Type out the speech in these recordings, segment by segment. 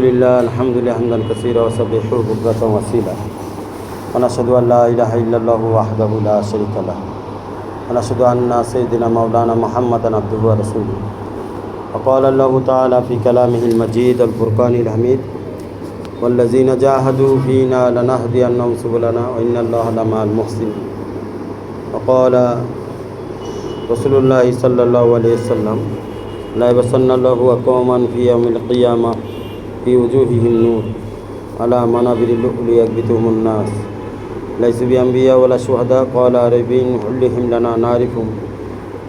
لله الحمد لله حمدا كثيرا وسبحوه بكرة وأصيلا ونشهد أن لا إله إلا الله وحده لا شريك له ونشهد أن سيدنا مولانا محمدا عبده ورسوله وقال الله تعالى في كلامه المجيد الفرقان الحميد والذين جاهدوا فينا لنهدينهم سبلنا وإن الله لمع المحسنين وقال رسول الله صلى الله عليه وسلم لا يبسن الله أقواما في يوم القيامة في وجوههم نور على منابر اللؤلؤ يكبتهم الناس ليس بأنبياء ولا شهداء قال عربين حلهم لنا نعرفهم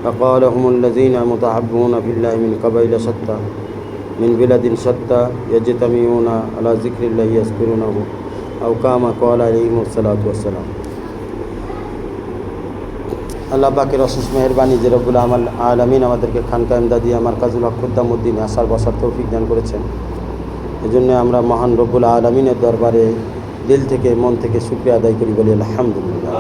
فقال هم الذين متحبون في الله من قبائل شتى من بلد شتى يجتمعون على ذكر الله يذكرونه أو كما قال عليهم الصلاة والسلام আল্লাহ পাকের অশেষ মেহেরবানি যে রব্বুল আলামিন আমাদেরকে খানকা ইমদাদিয়া মারকাজুল হক খুদ্দামউদ্দিনে আসার বসার তৌফিক দান করেছেন। এজন্য আমরা মহান রব্বুল আলামিনের দরবারে দিল থেকে মন থেকে শুকরিয়া আদায় করি, বলি আলহামদুলিল্লাহ।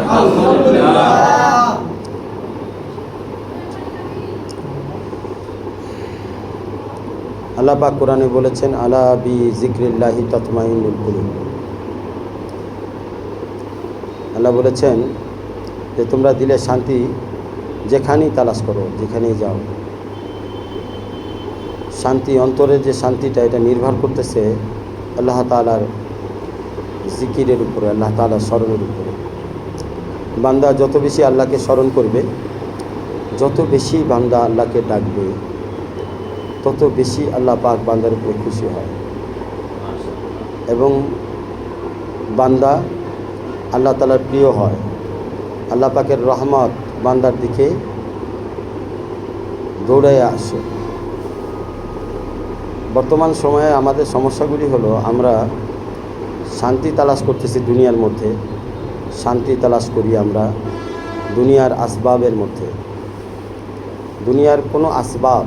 আল্লাহ পাক কোরআনে বলেছেন আলা বি যিকরিল্লাহি তাতমাইন্নুল কুলুব। আল্লাহ বলেছেন যে তোমরা দিলে শান্তি যেখানেই তালাশ করো, যেখানেই যাও, শান্তি অন্তরের যে শান্তিটা এটা নির্ভর করতেছে আল্লাহ তাআলার জিকিরের উপরে, আল্লাহ তাআলার স্মরণের উপরে। বান্দা যত বেশি আল্লাহকে স্মরণ করবে, যত বেশি বান্দা আল্লাহকে ডাকবে, তত বেশি আল্লাহ পাক বান্দার উপরে খুশি হয় এবং বান্দা আল্লাহ তাআলার প্রিয় হয়। আল্লাহ পাকের রহমত বান্দার দিকে দৌড়াইয়া আসে। বর্তমান সময়ে আমাদের সমস্যাগুলি হলো আমরা শান্তি তালাশ করতেছি দুনিয়ার মধ্যে, শান্তি তালাশ করি আমরা দুনিয়ার আসবাবের মধ্যে। দুনিয়ার কোনো আসবাব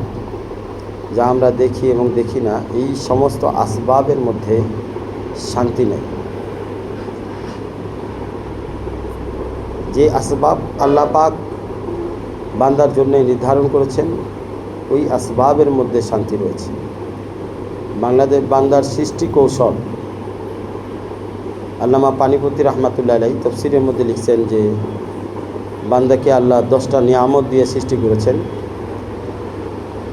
যা আমরা দেখি এবং দেখি না, এই সমস্ত আসবাবের মধ্যে শান্তি নেই। যে আসবাব আল্লাহ পাক বান্দার জন্য নির্ধারণ করেছেন, ওই আসবাবের মধ্যে শান্তি রয়েছে। বাংলাদেশ বান্দার সৃষ্টি কৌশল আল্লামা পানিপতি রহমাতুল্লাহ আলাইহি তাফসীরের মধ্যে লিখছেন যে বান্দাকে আল্লাহ 10টা নিয়ামত দিয়ে সৃষ্টি করেছেন।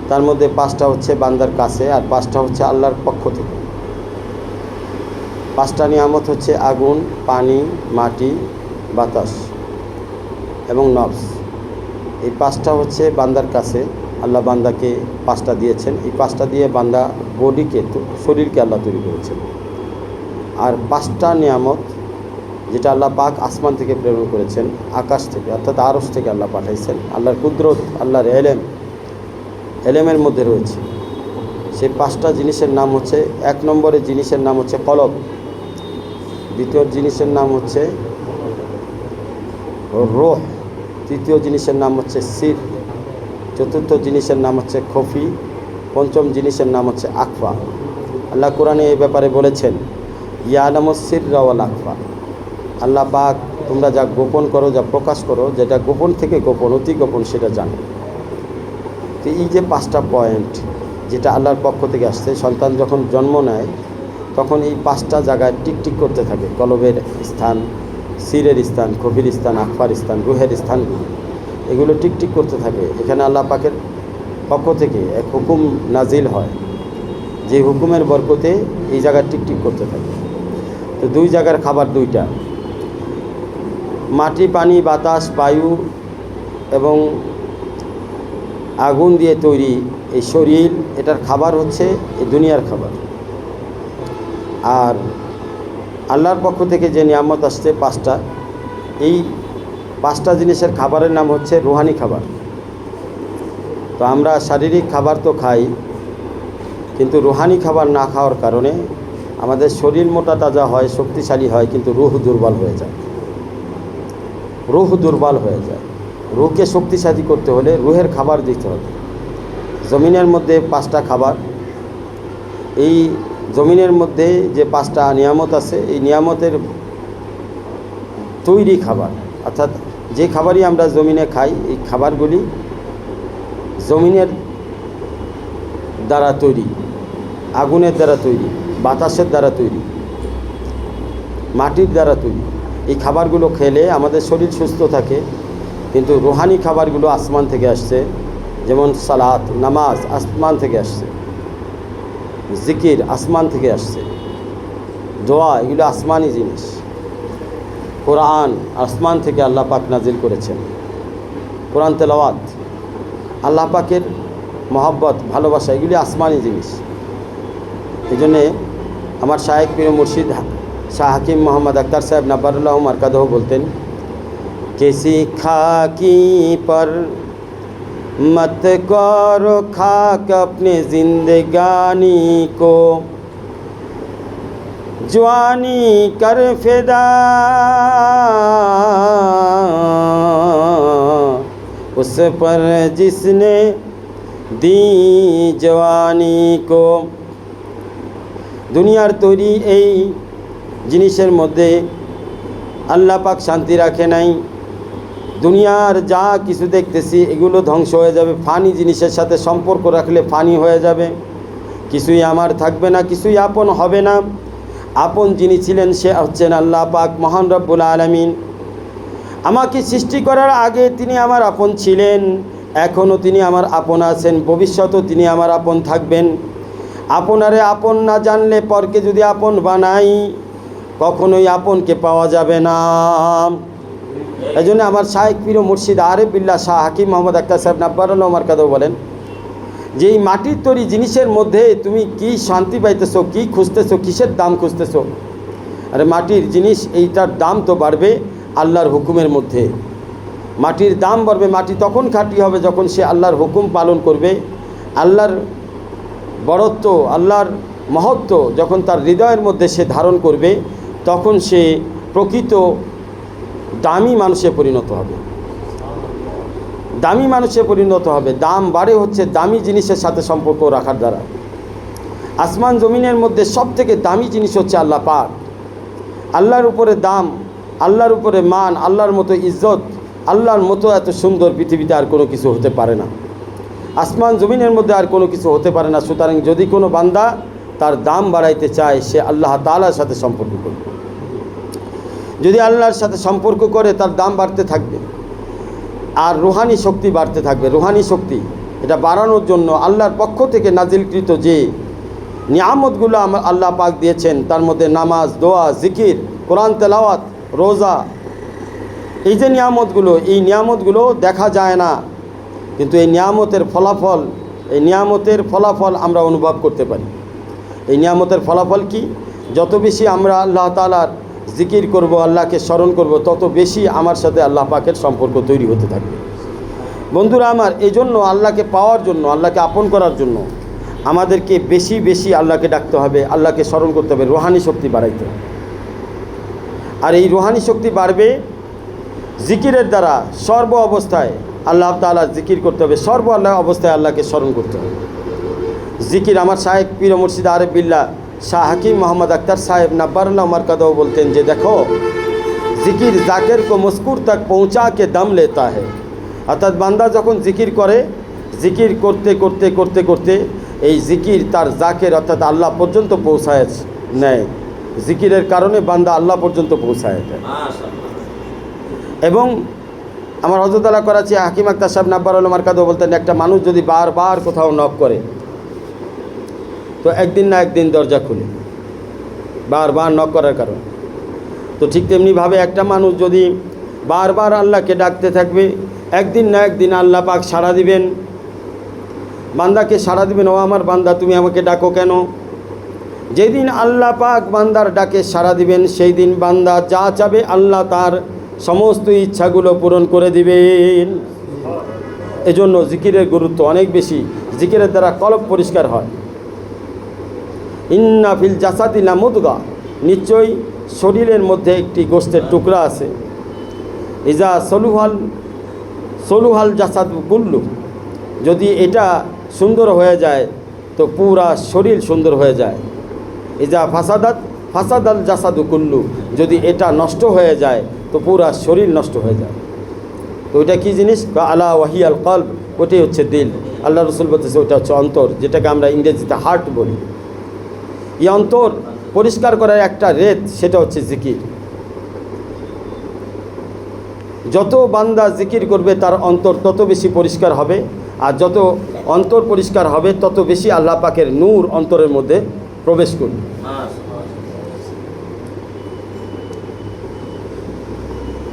তার মধ্যে 5টা হচ্ছে বান্দার কাছে আর 5টা হচ্ছে আল্লাহর পক্ষ থেকে। 5টা নিয়ামত হচ্ছে আগুন, পানি, মাটি, বাতাস এবং নফস। এই 5টা হচ্ছে বান্দার কাছে, আল্লাহ বান্দাকে 5টা দিয়েছেন। এই 5টা দিয়ে বান্দা বডিকে, শরীরকে আল্লাহ তৈরি করেছেন। আর 5টা নিয়ামত যেটা আল্লাহ পাক আসমান থেকে প্রেরণ করেছেন, আকাশ থেকে অর্থাৎ আরশ থেকে আল্লাহ পাঠাইছেন। আল্লাহর কুদরত, আল্লাহর এলেমের মধ্যে রয়েছে। সেই 5টা জিনিসের নাম হচ্ছে, 1 নম্বরের জিনিসের নাম হচ্ছে কলব, দ্বিতীয় জিনিসের নাম হচ্ছে রূহ, তৃতীয় জিনিসের নাম হচ্ছে সির, চতুর্থ জিনিসের নাম হচ্ছে খফি, পঞ্চম জিনিসের নাম হচ্ছে আকফা। আল্লাহ কোরআনে এই ব্যাপারে বলেছেন ইয়ালামুস সিররা ওয়াল আকফা। আল্লাহ পাক তোমরা যা গোপন করো, যা প্রকাশ করো, যেটা গোপন থেকে গোপন, অতি গোপন, সেটা জানো। তো এই যে 5টা পয়েন্ট যেটা আল্লাহর পক্ষ থেকে আসছে, সন্তান যখন জন্ম নেয় তখন এই 5টা জায়গায় টিকটিক করতে থাকে। কলবের স্থান, সিরের স্থান, খফির স্থান, আকফার স্থান, রুহের স্থানগুলো, এগুলো টিকটিক করতে থাকে। এখানে আল্লাহ পাকের পক্ষ থেকে এক হুকুম নাজিল হয়, যে হুকুমের বরকতে এই জায়গায় টিকটিক করতে থাকে। তো 2 জায়গার খাবার 2টা, মাটি, পানি, বাতাস, বায়ু এবং আগুন দিয়ে তৈরি এই শরীর, এটার খাবার হচ্ছে এই দুনিয়ার খাবার। আর আল্লাহর পক্ষ থেকে যে নিয়ামত আসছে 5টা, এই 5টা জিনিসের খাবারের নাম হচ্ছে রুহানি খাবার। তো আমরা শারীরিক খাবার তো খাই, কিন্তু রুহানি খাবার না খাওয়ার কারণে আমাদের শরীর মোটা তাজা হয়, শক্তিশালী হয়, কিন্তু রূহ দুর্বল হয়ে যায়। রূহ দুর্বল হয়ে যায়। রূহকে শক্তিশালী করতে হলে রূহের খাবার দিতে হবে। জমিনের মধ্যে 5টা খাবার, এই জমিনের মধ্যে যে 5টা নিয়ামত আছে, এই নিয়ামতের তৈরি খাবার, অর্থাৎ যে খাবারই আমরা জমিনে খাই, এই খাবারগুলি জমিনের দ্বারা তৈরি, আগুনের দ্বারা তৈরি। বাতাসের দ্বারা তৈরি, মাটির দ্বারা তৈরি। এই খাবারগুলো খেলে আমাদের শরীর সুস্থ থাকে। কিন্তু রুহানি খাবারগুলো আসমান থেকে আসছে, যেমন সালাত, নামাজ আসমান থেকে আসছে, জিকির আসমান থেকে আসছে, দোয়া এগুলো আসমানি জিনিস। কোরআন আসমান থেকে আল্লাহ পাক নাজিল করেছেন। কোরআন তেলাওয়াত, আল্লাহ পাকের মহব্বত, ভালোবাসা এগুলি আসমানি জিনিস। এই জন্যে আমার শায়েখ পীর মুর্শিদ শাহ হাকিম মোহাম্মদ আখতার সাহেব নাব্বারুল্লাহ মারকাদহ বলতেন, किसी खाकी पर मत करो खाक अपने जिंदगानी को, जवानी कर फिदा उस पर जिसने दी जवानी को। दुनियार तैरी এই জিনিসের মধ্যে আল্লাহ পাক শান্তি রাখে নাই। দুনিয়ার যা কিছু দেখতেছি এগুলো ধ্বংস হয়ে যাবে, ফানি জিনিসের সাথে সম্পর্ক রাখলে ফানি হয়ে যাবে, কিছুই আমার থাকবে না, কিছুই আপন হবে না। আপন যিনি ছিলেন সে হচ্ছেন আল্লাহ পাক মহান রব্বুল আলামিন। আমাকে সৃষ্টি করার আগে তিনি আমার আপন ছিলেন, এখনও তিনি আমার আপন আছেন, ভবিষ্যতেও তিনি আমার আপন থাকবেন। আপনারে আপন না জানলে পরকে যদি আপন বানাই কখনোই আপনকে পাওয়া যাবে না। এই জন্য আমার শায়েখ পীর মুর্শিদ আরিফ বিল্লাহ শাহ হাকিম মোহাম্মদ আখতার সাহেব নাব্বারুল্লাহ মারকাদহ বলেন যে এই মাটির তৈরি জিনিসের মধ্যে তুমি কি শান্তি পাইতেছো, কি খুঁজতেছো, কিসের দাম খুঁজতেছো? আরে মাটির জিনিস এইটার দাম তো বাড়বে আল্লাহর হুকুমের মধ্যে। মাটির দাম বাড়বে, মাটি তখন খাঁটি হবে যখন সে আল্লাহর হুকুম পালন করবে। আল্লাহর বড়ত্ব, আল্লাহর মহত্ব যখন তার হৃদয়ের মধ্যে সে ধারণ করবে, তখন সে প্রকৃত দামি মানুষে পরিণত হবে, দামি মানুষে পরিণত হবে। দাম বাড়ে হচ্ছে দামি জিনিসের সাথে সম্পর্ক রাখার দ্বারা। আসমান জমিনের মধ্যে সব থেকে দামি জিনিস হচ্ছে আল্লাহ পাক। আল্লাহর উপরে দাম, আল্লাহর উপরে মান, আল্লাহর মতো ইজ্জত, আল্লাহর মতো এত সুন্দর পৃথিবীতে আর কোনো কিছু হতে পারে না। আসমান জমিনের মধ্যে আর কোনো কিছু হতে পারে না। সুতরাং যদি কোনো বান্দা তার দাম বাড়াইতে চায় সে আল্লাহ তাআলার সাথে সম্পর্ক করবে। যদি আল্লাহর সাথে সম্পর্ক করে তার দাম বাড়তে থাকবে আর রুহানি শক্তি বাড়তে থাকবে। রুহানি শক্তি এটা বাড়ানোর জন্য আল্লাহর পক্ষ থেকে নাজিলকৃত যে নিয়ামতগুলো আল্লাহ পাক দিয়েছেন তার মধ্যে নামাজ, দোয়া, জিকির, কোরআন তেলাওয়াত, রোজা, এই যে নিয়ামতগুলো, এই নিয়ামতগুলো দেখা যায় না, কিন্তু এই নিয়ামতের ফলাফল আমরা অনুভব করতে পারি। এই নিয়ামতের ফলাফল কি? যত বেশি আমরা আল্লাহ তাআলার জিকির করব, আল্লাহকে স্মরণ করব, তত বেশি আমার সাথে আল্লাহ পাকের সম্পর্ক তৈরি হতে থাকবে। বন্ধুরা আমার, এই জন্য আল্লাহকে পাওয়ার জন্য, আল্লাহকে আপন করার জন্য আমাদেরকে বেশি বেশি আল্লাহকে ডাকতে হবে, আল্লাহকে স্মরণ করতে হবে, রুহানি শক্তি বাড়াইতে হবে। আর এই রুহানি শক্তি বাড়বে জিকিরের দ্বারা। সর্ব অবস্থায় আল্লাহ তাআলার জিকির করতে হবে, সর্ব আল্লাহ অবস্থায় আল্লাহকে স্মরণ করতে হবে। জিকির আমার শায়েখ পীর মুর্শিদ আরিফ বিল্লাহ শাহ হাকিম মোহাম্মদ আখতার সাহেব নাব্বারুল্লাহ মারকাদহ বলতেন যে দেখো, জিকির জাকির কো মুস্কুর তক পৌঁছা কে দম লেতা है। অর্থাৎ বান্দা যখন জিকির করে, জিকির করতে করতে করতে করতে এই জিকির তার জাকের অর্থাৎ আল্লাহ পর্যন্ত পৌঁছায় নেয়। জিকিরের কারণে বান্দা আল্লাহ পর্যন্ত পৌঁছায় দেয়। এবং আমার হযরত আলা করাচি হাকিম আখতার সাহেব নাব্বারুল্লাহ মারকাদহ বলতেন একটা মানুষ যদি বারবার কোথাও নক করে তো একদিন না একদিন দরজা খুলে, বারবার নক করার কারণে। তো ঠিক তেমনিভাবে একটা মানুষ যদি বারবার আল্লাহকে ডাকতে থাকবে, একদিন না একদিন আল্লাহ পাক সাড়া দিবেন, বান্দাকে সাড়া দিবেন, ও আমার বান্দা তুমি আমাকে ডাকো কেন? যেদিন আল্লাহ পাক বান্দার ডাকে সাড়া দিবেন সেই দিন বান্দা যা চাবে আল্লাহ তার সমস্ত ইচ্ছাগুলো পূরণ করে দিবেন। এজন্য জিকিরের গুরুত্ব অনেক বেশি। জিকিরের দ্বারা কলব পরিষ্কার হয়। ইন্না ফিল জাসাদি লা মুদগা, নিশ্চয়ই শরীরের মধ্যে একটি গোশতের টুকরা আছে। ইজা সলুহাল জাসাদ কুল্লু, যদি এটা সুন্দর হয়ে যায় তো পুরা শরীর সুন্দর হয়ে যায়। ইজা ফাসাদাল জাসাদু কুল্লু, যদি এটা নষ্ট হয়ে যায় তো পুরা শরীর নষ্ট হয়ে যায়। তো ওইটা কী জিনিস? আলা ওয়াহিয়াল কলব, ওটাই হচ্ছে দিল। আল্লাহ রসুল বলতেছে ওটা হচ্ছে অন্তর, যেটাকে আমরা ইংরেজিতে হার্ট বলি। এই অন্তর পরিষ্কার করার একটা রেত, সেটা হচ্ছে জিকির। যত বান্দা জিকির করবে তার অন্তর তত বেশি পরিষ্কার হবে, আর যত অন্তর পরিষ্কার হবে তত বেশি আল্লাহ পাকের নূর অন্তরের মধ্যে প্রবেশ করবে।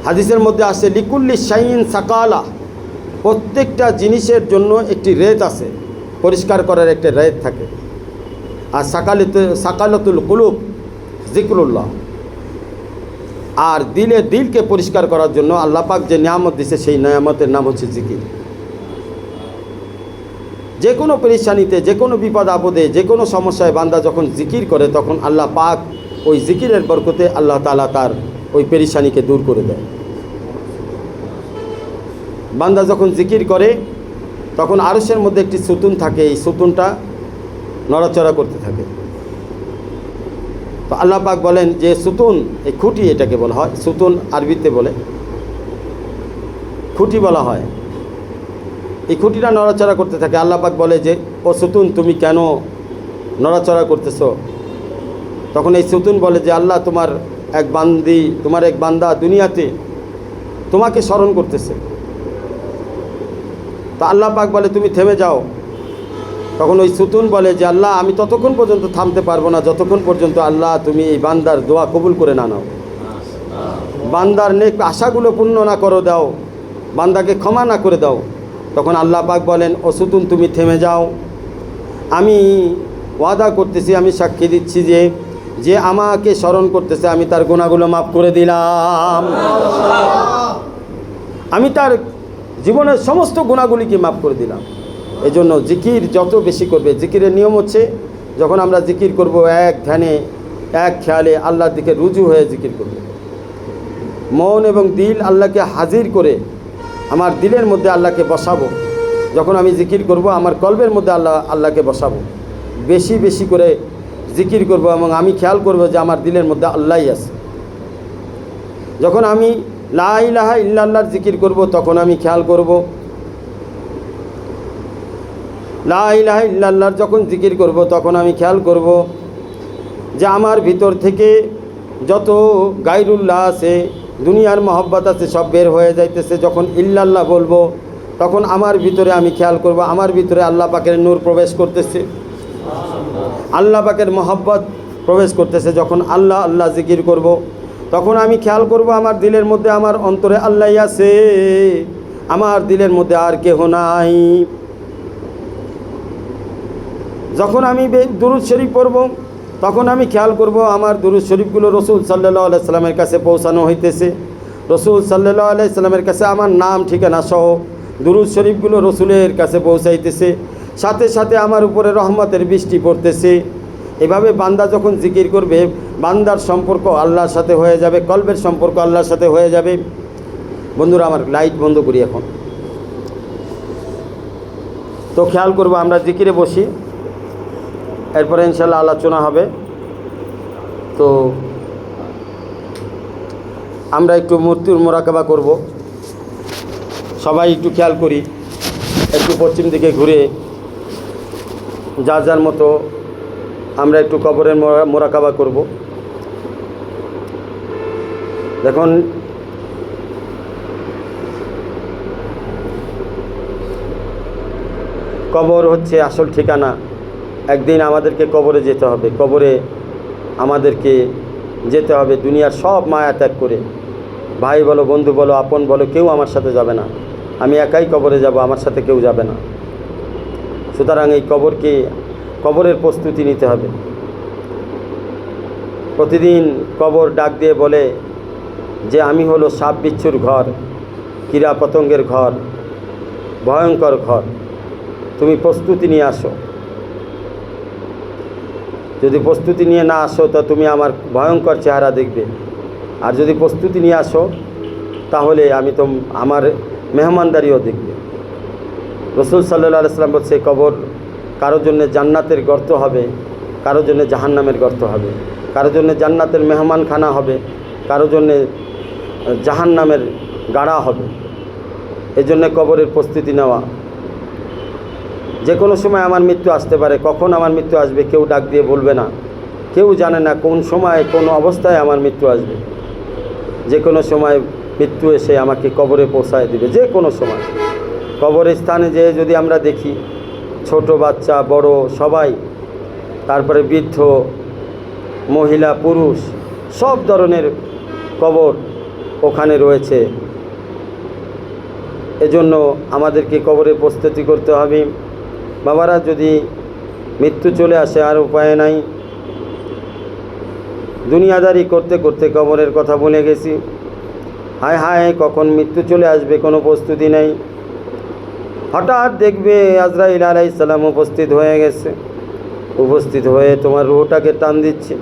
হাদিসের মধ্যে আছে লিকুল্লি শাইইন সাকালা, প্রত্যেকটা জিনিসের জন্য একটি রেত আছে, পরিষ্কার করার একটা রেত থাকে। আর সাকালাতুল কুলুব জিকরুল্লাহ, আর দিলকে পরিষ্কার করার জন্য আল্লাহ পাক যে নিয়ামত দিছে সেই নিয়ামতের নাম হচ্ছে জিকির। যে কোনো পেরেশানিতে, যে কোনো বিপদ আপদে, যে কোনো সমস্যায় বান্দা যখন জিকির করে তখন আল্লাহ পাক ওই জিকিরের বরকতে আল্লাহ তাআলা তার ওই পেরেশানিকে দূর করে দেয়। বান্দা যখন জিকির করে তখন আরশের মধ্যে একটি সুতুন থাকে, এই সুতুনটা নড়াচড়া করতে থাকে। তো আল্লাহ পাক বলেন যে সুতুন, এই খুঁটি এটাকে বলা হয়, সুতুন আরবিতে বলে খুঁটি বলা হয়। এই খুঁটিটা নড়াচড়া করতে থাকে। আল্লাহ পাক বলে যে ও সুতুন, তুমি কেন নড়াচড়া করতেছ? তখন এই সুতুন বলে যে আল্লাহ, তোমার এক বান্দা দুনিয়াতে তোমাকে স্মরণ করতেছে। তো আল্লাহ পাক বলে তুমি থেমে যাও। তখন ওই সুতুন বলে যে আল্লাহ, আমি ততক্ষণ পর্যন্ত থামতে পারবো না যতক্ষণ পর্যন্ত আল্লাহ তুমি এই বান্দার দোয়া কবুল করে না নাও, বান্দার নেক আশাগুলো পূর্ণ না করে দাও, বান্দাকে ক্ষমা না করে দাও। তখন আল্লাহ পাক বলেন ও সুতুন, তুমি থেমে যাও। আমি ওয়াদা করতেছি, আমি সাক্ষী দিচ্ছি যে যে আমাকে স্মরণ করতেছে আমি তার গুনাহগুলো মাফ করে দিলাম, আমি তার জীবনের সমস্ত গুনাহগুলিকে মাফ করে দিলাম। এই জন্য জিকির যত বেশি করবে, জিকিরের নিয়ম হচ্ছে যখন আমরা জিকির করব এক ধ্যানে এক খেয়ালে আল্লাহর দিকে রুজু হয়ে জিকির করব। মন এবং দিল আল্লাহকে হাজির করে আমার দিলের মধ্যে আল্লাহকে বসাবো। যখন আমি জিকির করব আমার কলবের মধ্যে আল্লাহকে বসাবো, বেশি বেশি করে জিকির করব এবং আমি খেয়াল করব যে আমার দিলের মধ্যে আল্লাহই আছে। যখন আমি লা ইলাহা ইল্লাল্লাহর জিকির করব তখন আমি খেয়াল করব, লা ইলাহা ইল্লাল্লাহর যখন জিকির করব তখন আমি খেয়াল করব যে আমার ভিতর থেকে যত গায়রুল্লাহ আছে, দুনিয়ার মহব্বত আছে, সব বের হয়ে যাইতেছে। যখন ইল্লাল্লাহ বলবো তখন আমার ভিতরে আমি খেয়াল করব আমার ভিতরে আল্লাহ পাকের নূর প্রবেশ করতেছে, আল্লাহ পাকের মহব্বত প্রবেশ করতেছে। যখন আল্লাহ আল্লাহ জিকির করব তখন আমি খেয়াল করব আমার দিলের মধ্যে, আমার অন্তরে আল্লাহই আছে, আমার দিলের মধ্যে আর কেহ নাই। যখন আমি দুরূদ শরীফ পড়ব তখন আমি খেয়াল করব আমার দুরূদ শরীফগুলো রসুল সাল্লাল্লাহু আলাইহি সাল্লামের কাছে পৌঁছানো হইতেছে। রসুল সাল্লাল্লাহু আলাইহি সাল্লামের কাছে আমার নাম ঠিকানা সহ দুরূদ শরীফগুলো রসুলের কাছে পৌঁছাইতেছে, সাথে সাথে আমার উপরে রহমতের বৃষ্টি পড়তেছে। এভাবে বান্দা যখন জিকির করবে বান্দার সম্পর্ক আল্লাহর সাথে হয়ে যাবে, কলবের সম্পর্ক আল্লাহর সাথে হয়ে যাবে। বন্ধুরা আমার লাইট বন্ধ করি এখন। তো খেয়াল করবো আমরা জিকিরে বসি, এরপরে ইনশাআল্লাহ আলোচনা হবে। তো আমরা একটু মূর্তির মোরাকাবা করব, সবাই একটু খেয়াল করি, একটু পশ্চিম দিকে ঘুরে যার যার মতো আমরা একটু কবরের মোরাকাবা করব। দেখুন কবর হচ্ছে আসল ঠিকানা। একদিন আমাদেরকে কবরে যেতে হবে, কবরে আমাদেরকে যেতে হবে দুনিয়ার সব মায়া ত্যাগ করে। ভাই বলো, বন্ধু বলো, আপন বলো, কেউ আমার সাথে যাবে না, আমি একাই কবরে যাব, আমার সাথে কেউ যাবে না। সুতরাং এই কবরের প্রস্তুতি নিতে হবে। প্রতিদিন কবর ডাক দিয়ে বলে যে আমি হলো সাপ বিচ্ছুর ঘর, কীরা পতঙ্গের ঘর, ভয়ঙ্কর ঘর, তুমি প্রস্তুতি নিয়ে আসো। যদি প্রস্তুতি নিয়ে না আসো তো তুমি আমার ভয়ঙ্কর চেহারা দেখবে, আর যদি প্রস্তুতি নিয়ে আসো তাহলে আমি তো আমার মেহমানদারিও দেখবে। রসুল সাল্লাল্লাহু আলাইহি সাল্লাম বলছে কবর কারোর জন্য জান্নাতের গর্ত হবে, কারোর জন্য জাহান্নামের গর্ত হবে, কারোর জন্য জান্নাতের মেহমানখানা হবে, কারোর জন্য জাহান্নামের গাড়া হবে। এই জন্য কবরের প্রস্তুতি নেওয়া। যে কোনো সময় আমার মৃত্যু আসতে পারে, কখন আমার মৃত্যু আসবে কেউ ডাক দিয়ে বলবে না। কেউ জানে না কোন সময় কোন অবস্থায় আমার মৃত্যু আসবে। যে কোনো সময় মৃত্যু এসে আমাকে কবরে পৌঁছায় দিবে, যে কোনো সময়। কবরের স্থানে যেয়ে যদি আমরা দেখি ছোট বাচ্চা বড় সবাই, তারপরে বৃদ্ধ মহিলা পুরুষ সব ধরনের কবর ওখানে রয়েছে। এজন্য আমাদেরকে কবরের প্রস্তুতি করতে হবে। বাবারা, যদি মৃত্যু চলে আসে আর উপায় নাই, দুনিয়াদারি করতে করতে কবরের কথা ভুলে গেছি। হায় হায়, কখন মৃত্যু চলে আসবে কোনো প্রস্তুতি নেই। হঠাৎ দেখবে আজরাইল আলাইহিস সালাম উপস্থিত হয়ে গেছে, উপস্থিত হয়ে তোমার রুহটাকে টান দিচ্ছে।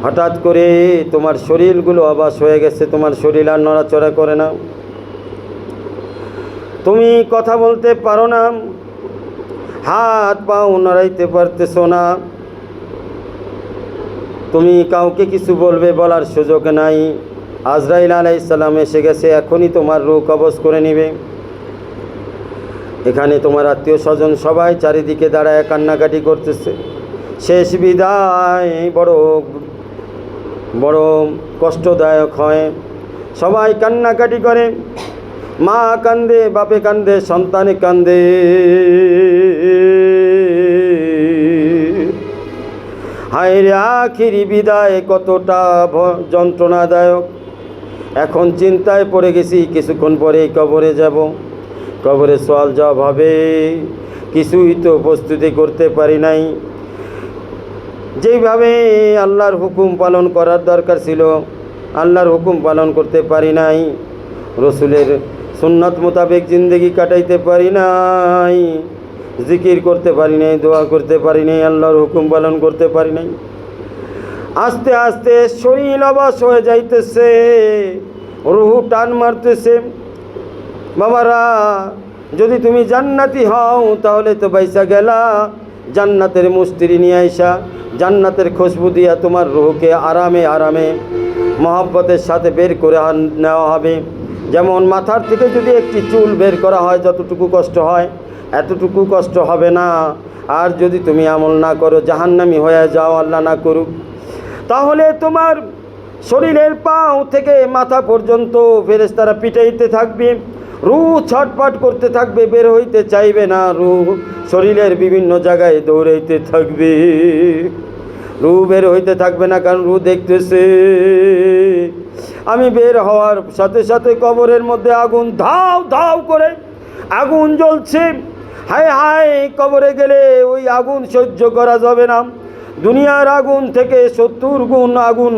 হঠাৎ করে তোমার শরীরগুলো অবশ হয়ে গেছে, তোমার শরীর আর নড়াচড়া করে না, তুমি কথা বলতে পারো না, হাত পাও নড়াইতে পারতেছো না, তুমি কাউকে কিছু বলবে বলার সুযোগ নাই। আজরাইল আলাইহিস সালাম এসে গেছে, এখনই তোমার রূহ কবজ করে নেবে। এখানে তোমার আত্মীয় স্বজন সবাই চারিদিকে দাঁড়ায় কান্নাকাটি করতেছে। শেষ বিদায় বড় বড় কষ্টদায়ক হয়, সবাই কান্নাকাটি করে। মা কান্দে, বাপে কান্দে, সন্তানে কান্দে। হায় রে, আখিরি বিদায় কতটা যন্ত্রণাদায়ক। এখন চিন্তায় পড়ে গেছি, কিছুক্ষণ পরেই কবরে যাব, কবরে সওয়াল জবাব হবে, কিছুই তো প্রস্তুতি করতে পারি নাই। যেইভাবে আল্লাহর হুকুম পালন করার দরকার ছিল, আল্লাহর হুকুম পালন করতে পারি নাই, রসুলের সুন্নাত মোতাবেক জিন্দেগি কাটাইতে পারি নাই, জিকির করতে পারি নাই, দোয়া করতে পারি নাই, আল্লাহর হুকুম পালন করতে পারি নাই। আস্তে আস্তে শরীর অবশ হয়ে যাইতেছে, রুহু টান মারতেছে। বাবারা, যদি তুমি জান্নাতি হও তাহলে তো বাইসা গেলা, জান্নাতের মুস্তিরি নিয়ে আইসা জান্নাতের খুশবু দিয়া তোমার রুহকে আরামে আরামে মহব্বতের সাথে বের করে নেওয়া হবে। যেমন মাথার থেকে যদি একটি চুল বের করা হয় যতটুকু কষ্ট হয়, এতটুকু কষ্ট হবে না। আর যদি তুমি আমল না করো, জাহান্নামী হয়ে যাও, আল্লাহ না করুক, তাহলে তোমার শরীরের পাও থেকে মাথা পর্যন্ত ফেরেশতারা পিটাইতে থাকবে, রূহ ছটফট করতে থাকবে, বের হইতে চাইবে না, রূহ শরীরের বিভিন্ন জায়গায় দৌড়াইতে থাকবে, রূহ বের হইতে থাকবে না, কারণ রূহ দেখতেছে আমি বের হওয়ার সাথে সাথে কবরের মধ্যে আগুন ধাও ধাও করে আগুন জ্বলছে। হায় হায়, কবরে গেলে ওই আগুন সহ্য করা যাবে না, দুনিয়ার আগুন থেকে 70 গুণ আগুন,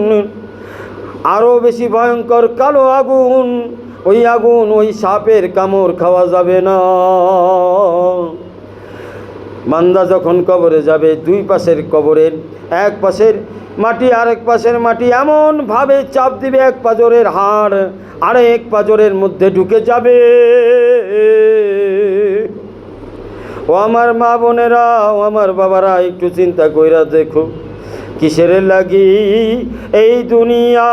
আরও বেশি ভয়ঙ্কর কালো আগুন। ওই আগুন, ওই সাপের কামড় খাওয়া যাবে না। বান্দা যখন কবরে যাবে, দুই পাশের কবরের এক পাশের মাটি আরেক পাশের মাটি এমনভাবে চাপ দিবে, এক পাঁজরের হাড় আরেক পাঁজরের মধ্যে ঢুকে যাবে। ও আমার মা বোনেরা, ও আমার বাবারা, একটু চিন্তা কইরা দেখো, কিসের লাগি এই দুনিয়া,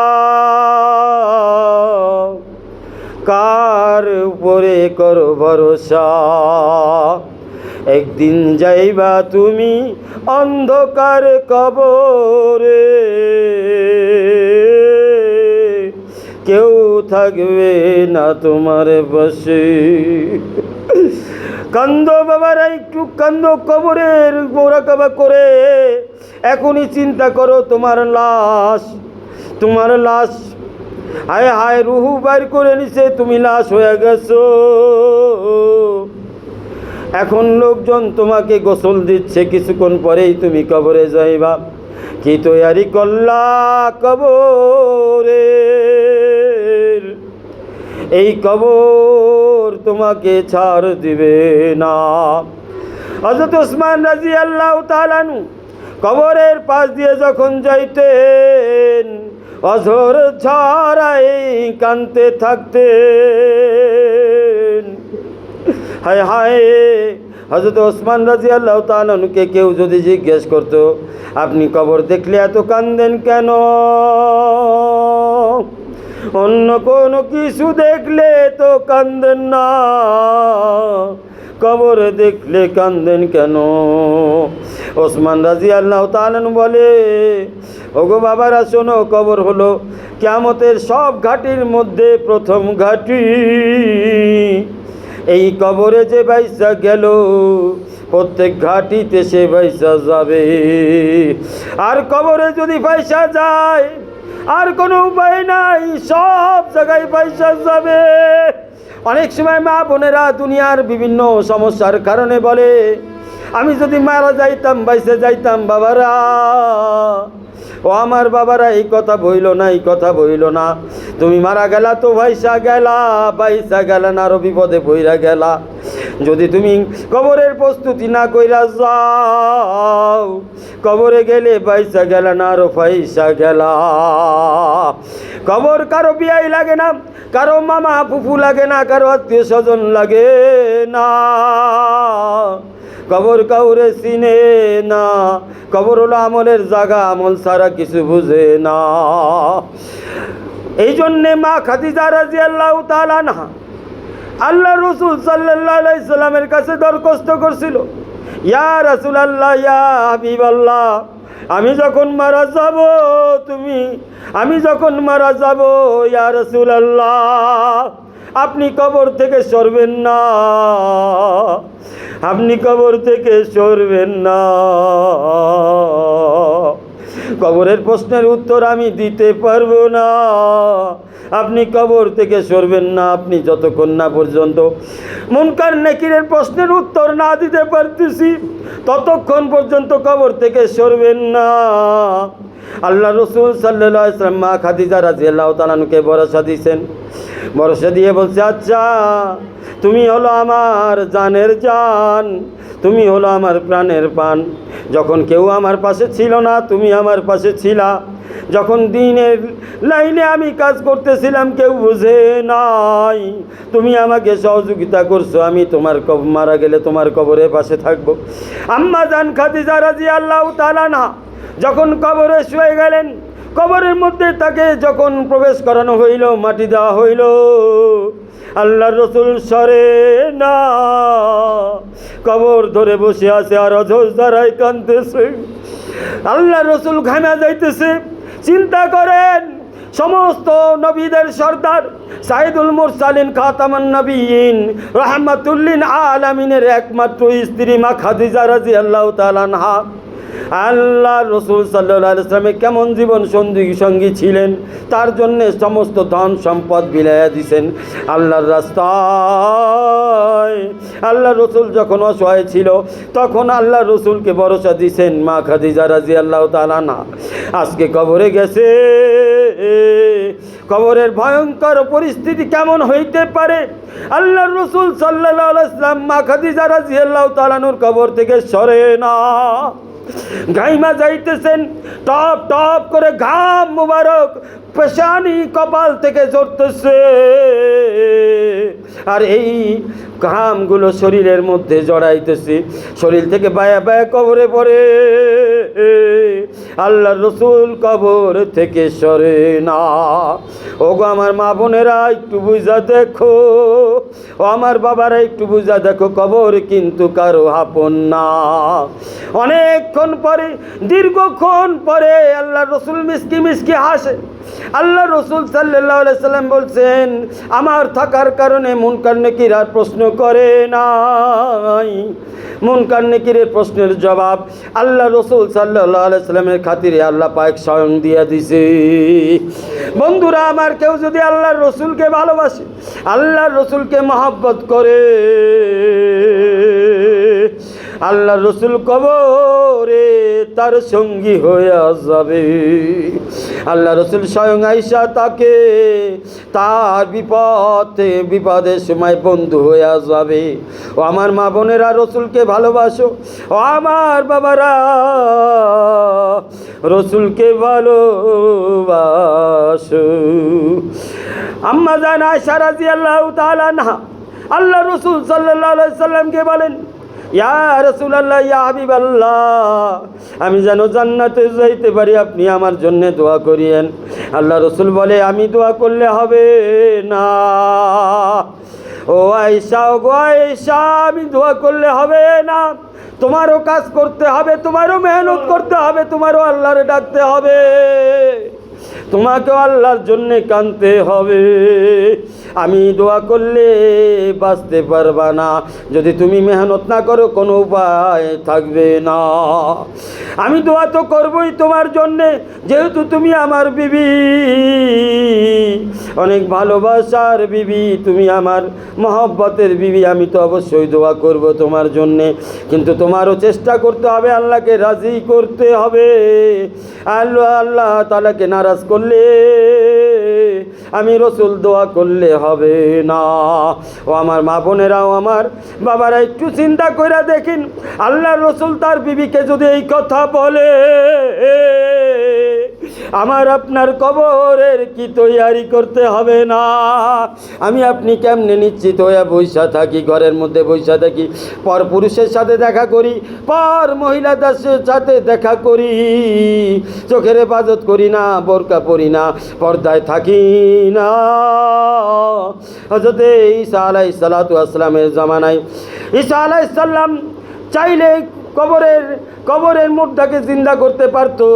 কার উপরে করো ভরসা, একদিন যাইবা তুমি অন্ধকার কবরে, কেউ থাকবে না তোমার বসে। কান্দো বাবারা, একটু কান্দো, কবরের মোরাকাবা করে এখনই চিন্তা করো তোমার লাশ, তোমার লাশ, হায় হায়, রুহু বাইর করে নিছে, তুমি লাশ হয়ে গেছো। এখন লোকজন তোমাকে গোসল দিচ্ছে, কিছুক্ষণ পরেই তুমি কবরে যাইবা। কি তৈয়ারি করলা কবরে, এই কবর তোমাকে ছাড় দিবে না। হযরত ওসমান রাদিয়াল্লাহু তাআলা আনহু কবরের পাশ দিয়ে যখন যাইতেন, অঝর ঝরায় কাঁদতে থাকতেন। হায় হায়, হযরত ওসমান রাদিয়াল্লাহু তাআলা আনহুকে কেউ যদি জিজ্ঞেস করতো, আপনি কবর দেখলে এত কাঁদেন কেন, অন্য কোনো কিছু দেখলে তো কাঁদেন না, কবর দেখলে কান্দেন কেন? ওসমান রাদিয়াল্লাহু তাআলা বলে, ওগো বাবারা শোনো, কবর হলো কিয়ামতের সব ঘাটির মধ্যে প্রথম ঘাটি। এই কবরে যে বাইসা গেল, প্রত্যেক ঘাটিতে সে বাইসা যাবে। আর কবরে যদি বাইসা যায়, আর কোনো উপায় নাই, সব জায়গায় বাইসা যাবে। অনেক সময় মা বোনেরা দুনিয়ার বিভিন্ন সমস্যার কারণে বলে, আমি যদি মারা যাইতাম, বাইসে যাইতাম। বাবারা, ও আমার বাবারা, এই কথা বইল না, এই কথা বইল না। তুমি মারা গেলা তো ভাইসা গেলা, বাইসা গেলা না, আরো বিপদে পইরা গেলা। যদি তুমি কবরের প্রস্তুতি না কইরা যাও, কবরে গেলে বাইসা গেলা না, আরো ফাইসা গেলা। কবর কারো বিয়াই লাগে না, কারো মামা ফুফু লাগে না, কারো আত্মীয় স্বজন লাগে না। কবর কাউরে চিনে না। কবর হলো আমলের জায়গা, আমল ছাড়া কিছু বুঝে না। এই জন্যে মা খাদিজা রাদিয়াল্লাহু তাআলা আনহা আল্লাহ রাসূল সাল্লাল্লাহু আলাইহি সাল্লামের কাছে দরখাস্ত করছিল, ইয়া রাসূলুল্লাহ, ইয়া হাবিবাল্লাহ, আমি যখন মারা যাব, আমি যখন মারা যাব, ইয়া রাসূলুল্লাহ, আপনি কবর থেকে সরবেন না, আপনি কবর থেকে সরবেন না। কবরের প্রশ্নের উত্তর আমি দিতে পারবো না, আপনি কবর থেকে সরবেন না। আপনি যতক্ষণ না পর্যন্ত মুনকার নাকিরের প্রশ্নের উত্তর না দিতে পারতেছি, ততক্ষণ পর্যন্ত কবর থেকে সরবেন না। আল্লাহ রাসূল সাল্লাল্লাহু আলাইহি ওয়াসাল্লাম মা খাদিজা রাদিয়াল্লাহু তাআলা আনহাকে ভরসা দিয়েছেন। ভরসা দিয়ে বলছে, আচ্ছা, তুমি হলো আমার জানের জান, তুমি হলো আমার প্রাণের প্রাণ। যখন কেউ আমার পাশে ছিল না, তুমি আমার পাশে ছিলা। যখন দিনের লাইনে আমি কাজ করতেছিলাম, কেউ বুঝে নাই, তুমি আমাকে সহযোগিতা করছো। আমি তোমার মারা গেলে তোমার কবরের পাশে থাকবো। আম্মা জান খাদিজা রাদিয়াল্লাহু তাআলা আনহা যখন কবরে শুয়ে গেলেন, কবরের মধ্যে তাকে যখন প্রবেশ করানো হইল, মাটি দেওয়া হইল, আল্লাহ রসুল সরে না, কবর ধরে বসে আছে আর অঝোর দ্বারাই কাঁদতেছে। আল্লাহ রসুল ঘামা যাইতেছে। চিন্তা করেন, সমস্ত নবীদের সর্দার, সাইদুল মুরসালিন, খাতামুন নবিয়্যিন, রাহমাতুল লিল আলামিনের একমাত্র স্ত্রী মা খাদিজা রাদিয়াল্লাহু তাআলা আনহা, আল্লাহ রসুল সাল্লাল্লাহু আলাইহি ওয়াসাল্লাম কেমন জীবন সঙ্গী ছিলেন, তার জন্যে সমস্ত ধন সম্পদ বিলাইয়া দিছেন আল্লাহর রাস্তায়। আল্লাহ রসুল যখন অসহায় ছিল, তখন আল্লাহ রসুলকে ভরসা দিছেন মা খাদিজা রাদিয়াল্লাহু তাআলা আনহা। আজকে কবরে গেছে, কবরের ভয়ঙ্কর পরিস্থিতি কেমন হইতে পারে, আল্লাহ রসুল সাল্লাল্লাহু আলাইহি ওয়াসাল্লাম মা খাদিজা রাদিয়াল্লাহু তাআলা আনহার কবর থেকে সরে না, ঘাইমা যাইতেছেন, টপ টপ করে ঘাম মুবারক পেশানি কপাল থেকে ঝরতেছে। আর এই ঘামগুলো শরীরের মধ্যে জড়াইতেছে, শরীর থেকে বায়া বায়া কবরে পড়ে। আল্লাহ রসুল কবর থেকে সরে না। ওগো আমার মা বোনেরা, একটু বুঝা দেখো, ও আমার বাবারা একটু বুঝা দেখো, কবর কিন্তু কারো আপন না। অনেকক্ষণ পরে, দীর্ঘক্ষণ পরে আল্লাহ রসুল মিসকি মিসকি হাসে। আল্লাহ রসুল সাল্লাল্লাহু আলাইহি সাল্লাম বলছেন, আমার থাকার কারণে মুনকার নাকির আর প্রশ্ন করে নাই। মুনকার নাকিরের প্রশ্নের জবাব আল্লাহ রসুল সাল্লাল্লাহু আলাইহি সাল্লামের খাতিরে আল্লাহ পাক স্বয়ং দিয়ে দিছে। বন্ধুরা আমার, কেউ যদি আল্লাহর রসুলকে ভালোবাসে, আল্লাহর রসুলকে মহব্বত করে, আল্লাহ রসুল কবরে তার সঙ্গী হয়ে যাবে। আল্লাহ রসুল স্বয়ং আয়েশা তাকে তার বিপদের সময় বন্ধু হয়ে যাবে। ও আমার মা বোনেরা, রসুলকে ভালোবাসো। ও আমার বাবারা, রসুলকে ভালোবাসো। আম্মা জান আয়েশা রাদিয়াল্লাহু তাআলা আনহা আল্লাহ রসুল সাল্লাল্লাহু আলাইহি সাল্লামকে বলেন, ইয়া রাসূলুল্লাহ, ইয়া হাবিবাল্লাহ, আমি যেন জান্নাতে যাইতে পারি, আপনি আমার জন্য দোয়া করিয়েন। আল্লাহ রসুল বলে, আমি দোয়া করলে হবে না, ও আয়েশা, ও গো আয়েশা, আমি দোয়া করলে হবে না, তোমারও কাজ করতে হবে, তোমারও মেহনত করতে হবে, তোমারও আল্লাহরে ডাকতে হবে, তোমাকেও আল্লাহর জন্যে কাঁদতে হবে। আমি দোয়া করলে বাঁচতে পারবা না, যদি তুমি মেহনত না করো কোনো উপায় থাকবে না। আমি দোয়া তো করবই তোমার জন্যে, যেহেতু তুমি আমার বিবি, অনেক ভালোবাসার বিবি, তুমি আমার মহব্বতের বিবি, আমি তো অবশ্যই দোয়া করব তোমার জন্যে, কিন্তু তোমারও চেষ্টা করতে হবে, আল্লাহকে রাজি করতে হবে। আল্লাহ তাআলাকে নারাজ করলে আমি রসুল দোয়া করলে হবে না। ও আমার মা বোনেরাও, আমার বাবারা, একটু চিন্তা করে দেখেন, আল্লাহর রসুল তার বিবিকে যদি এই কথা বলে, আমার আপনার কবরের কি তৈয়ারি করতে হবে না? আমি আপনি কেমনে নিশ্চিত হয়ে বৈশা থাকি, ঘরের মধ্যে বৈশা থাকি, পর পুরুষের সাথে দেখা করি, পর মহিলাদের সাথে দেখা করি, চোখের হেফাজত করি না, বোরকা পরি না, পর্দায় থাকি না। হযরত ঈসা আলাইহিস সালাতু ওয়াস সালামের জামানায় ঈসা আলাইহিস সালাম চাইলে কবরের মুর্দাকে জিন্দা করতে পারতো।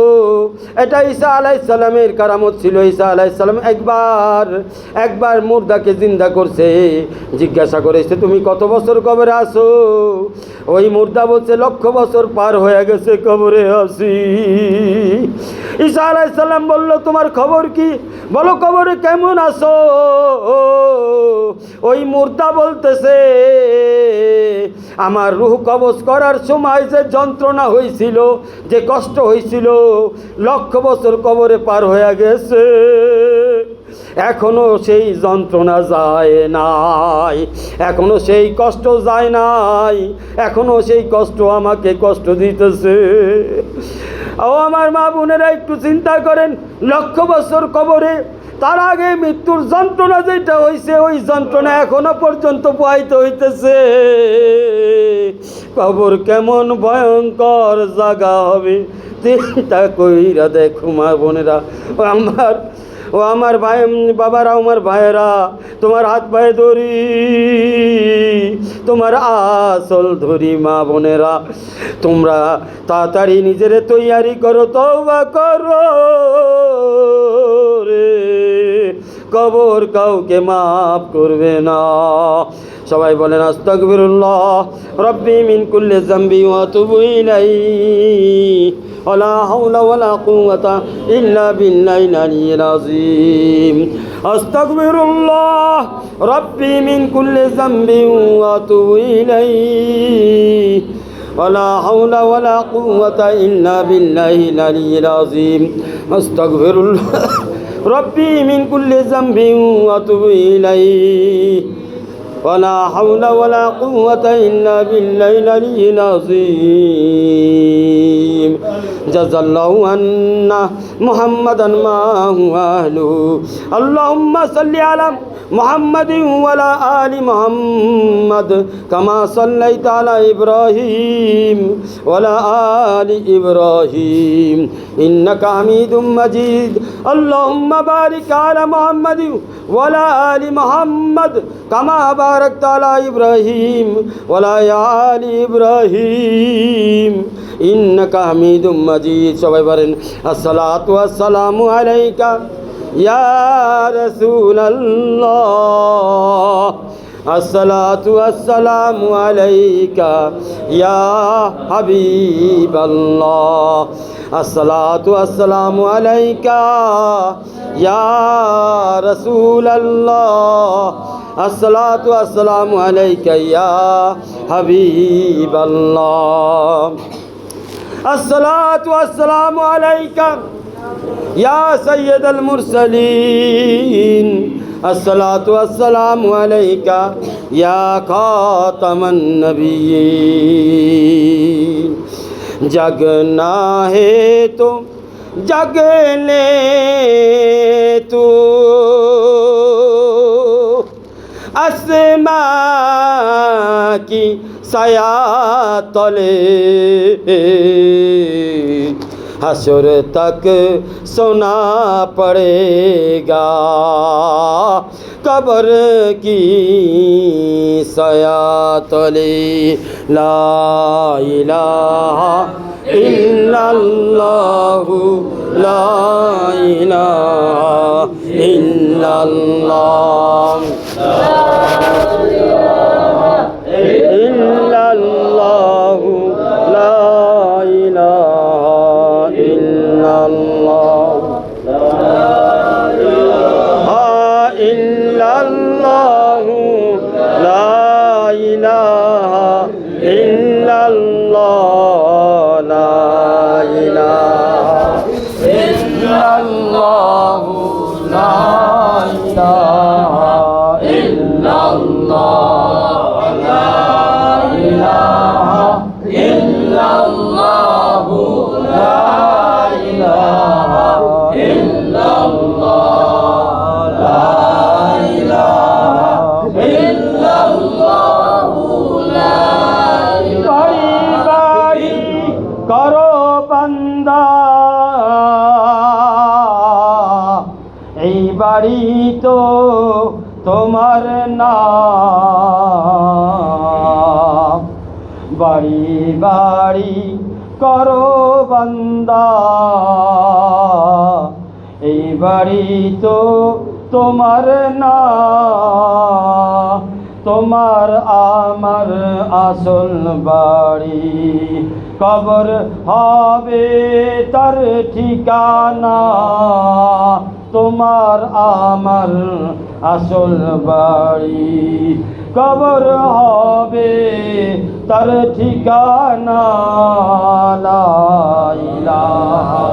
এটা ঈসা আলাইহিস সালামের কারামত ছিল। ঈসা আলাইহিস সালাম একবার মুর্দাকে জিন্দা করছে। জিজ্ঞাসা করেছে, তুমি কত বছর কবরে আছো? ওই মুর্দা বলছে, লক্ষ বছর পার হয়ে গেছে কবরে আছি। ঈসা আলাইহিস সালাম বলল, তোমার খবর কি? বলো কবরে কেমন আছো? ওই মুর্দা বলতেছে, আমার রূহ কবজ করার সময় যে যন্ত্রণা হয়েছিল, যে কষ্ট হয়েছিল, লক্ষ বছর কবরে পার হয়ে গেছে, এখনো সেই যন্ত্রণা যায় নাই, এখনো সেই কষ্ট যায় নাই, এখনো সেই কষ্ট আমাকে কষ্ট দিতেছে। ও আমার মা বোনেরা, একটু চিন্তা করেন, লক্ষ বছর কবরে, তার আগে মৃত্যুর যন্ত্রণা যেটা হয়েছে, ওই যন্ত্রণা এখনো পর্যন্ত প্রবাহিত হইতেছে। কবর কেমন ভয়ঙ্কর জায়গা হবে চিন্তা কইরা দেখো মা বোনেরা। ও আমার ভাই বাবারা, আমার ভাইয়েরা, তোমার হাত পায়ে ধরি, তোমার আসল ধরি মা বোনেরা, তোমরা তাড়াতাড়ি নিজের তৈয়ারি করো, তওবা করো রে, কবর কাউকে মাফ করবে না। সবাই বলেন আস্তাগফিরুল্লাহ রব্বি মিন কুল্লি যামবি ওয়া আতুবু ইলাইহি ওয়ালা হাওলা ওয়ালা কুওয়াতা ইল্লা বিল্লাহিল আলিয়্যিল আযীম। আস্তাগফিরুল্লাহ রব্বি মিন কুল্লি যামবি ওয়া আতুবু ইলাইহি ওয়ালা হাওলা ওয়ালা কুওয়াতা ইল্লা বিল্লাহিল আলিয়্যিল আযীম। আস্তাগফিরুল্লাহ রব্বি মিন কুল্লি যামবি ওয়া আতুবু ইলাইহি ولا حول ولا قوة إلا بالله العلي العظيم. جزا الله عنا محمدا ما هو أهله. اللهم صل على محمد وعلى آل محمد كما صليت على إبراهيم وعلى آل إبراهيم إنك حميد مجيد. اللهم بارك على محمد وعلى آل محمد كما باركت على إبراهيم وعلى آل إبراهيم إنك حميد مجيد. সবাই বলেন আসসালাতু ওয়াসসালামু আলাইকা ইয়া রাসূলাল্লাহ, আসসালাতু ওয়াসসালামু আলাইকা ইয়া হাবিবাল্লাহ, আসসালাতু ওয়াসসালামু আলাইকা ইয়া রাসূলাল্লাহ, আসসালাতু ওয়াসসালামু আলাইকা ইয়া হাবিবাল্লাহ, আসসালাতু ওয়াসসালামু আলাইকা ইয়া সাইয়্যিদাল মুরসালিন, আসসালাতু ওয়াসসালামু আলাইকা ইয়া খাতামান নবিয়্যিন। জাগনা হে তো जग ले तू आसमां की साया तले, हशर तक सोना पड़ेगा कब्र की साया तले ला इलाहा इल्लल्लाहु ला इलाहा इल्लल्लाह इल्लल्लाहु ला इलाहा इल्लल्लाह इल्लल्लाहु ला इलाहा इल्लल्लाह ला इलाहा इल्लल्लाहु ला इलाहा इल्लल्लाह ला इलाहा इल्लल्लाहु ला इलाहा इल्लल्लाह ला करो बंदा এই বাড়ি তো তোমার না বাড়ি বাড়ি করো বান্দা এই বাড়ি তো তোমার না তোমার আমার আসল বাড়ি কবর হবে তার ঠিকানা তোমার আমার আসল বাড়ি কবর হবে তার ঠিকানা লা ইলাহা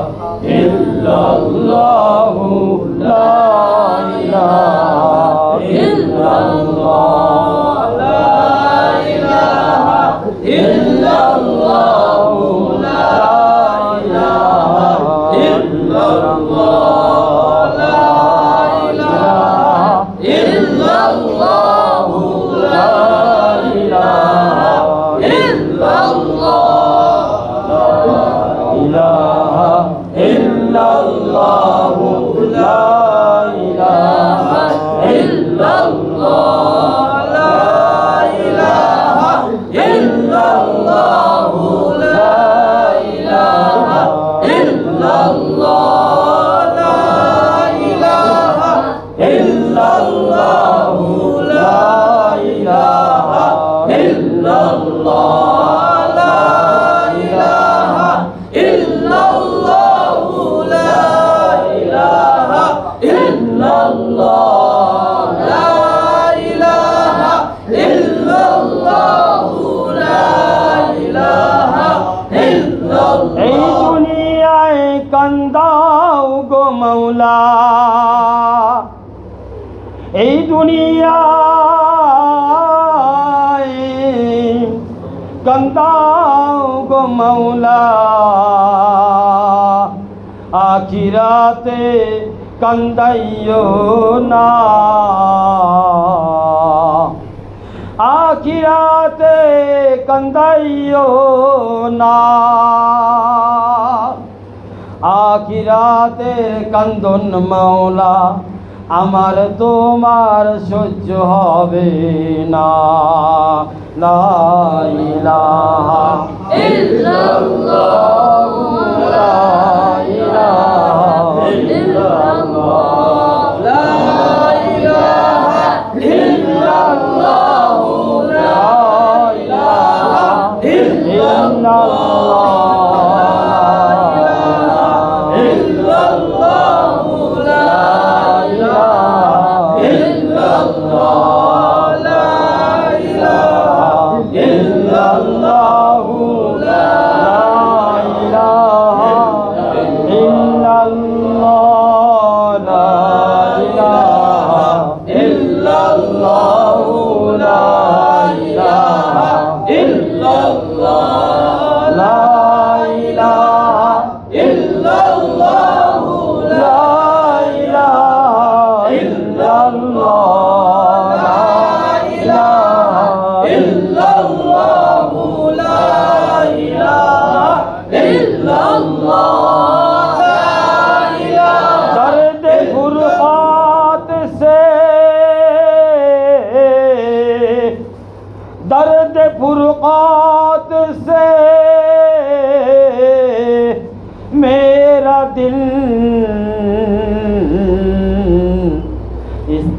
ইল্লাল্লাহু লা ইলাহা ইল্লাল্লাহ লা ইলাহা ইল্লাল্লাহু লা ইলাহা ইল্লাল্লাহ লা ইলাহা ইল্লাল্লাহু লা ইলাহা ইল্লাল্লাহ ইলাহা ইল্লাল্লাহু লা ইলাহা ইল্লাল্লাহ লা ইলাহা ইল্লাল্লাহু লা ইলাহা ইল্লাল্লাহ লা ইলাহা ইল্লাল্লাহু লা ইলাহা ইল্লাল্লাহ লা ইলাহা ইল্লাল্লাহু লা ইলাহা ইল্লাল্লাহ লা ইলাহা ইল্লাল্লাহু লা ইলাহা ইল্লাল্লাহ এই দুনিয়ায় কান্দাও গো মওলা এই দুনিয়ায় কান্দাও গো মওলা আখিরাতে কান্দাইও না আখিরাতে কান্দাইও না আখিরাতে কান্দন মওলা আমার তোমার সহ্য হবে না লা ইলাহা ইল্লাল্লাহু লা ইলাহা ইল্লাল্লাহ লা ইলাহা ইল্লাল্লাহু লা ইলাহা ইল্লাল্লাহ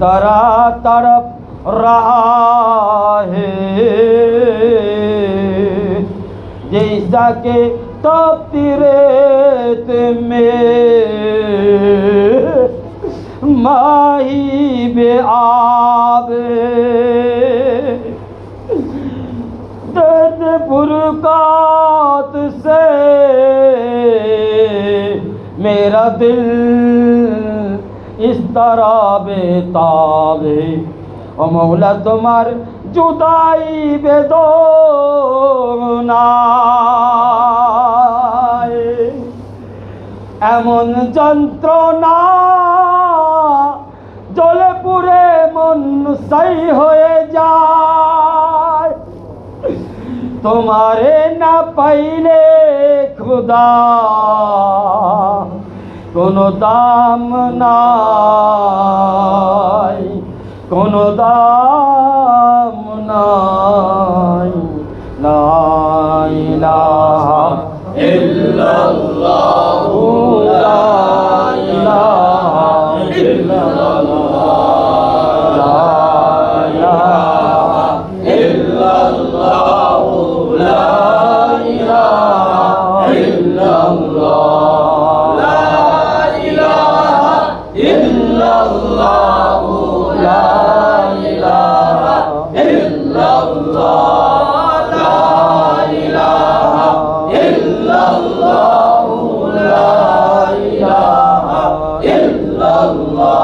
तरह तड़प रहा है जैसा कि तपती रेत में माही बेआब दर्द फुरकात से मेरा दिल इस तरह बेताब है ओ मौला तुम्हार जुदाई बेदोना এমন যন্ত্রণা জ্বলে পুড়ে মন ছাই হয়ে যায় তোমারে না পাইলে খুদা কোনো দাম নাই কোনো দাম নাই লা ইলাহা ইল্লাল্লাহ লা ইলাহা ইল্লাল্লাহ লা ইলাহা ইল্লাল্লাহ লা ইলাহা ইল্লাল্লাহ লা ইলাহা ইল্লাল্লাহ লা ইলাহা ইল্লাল্লাহ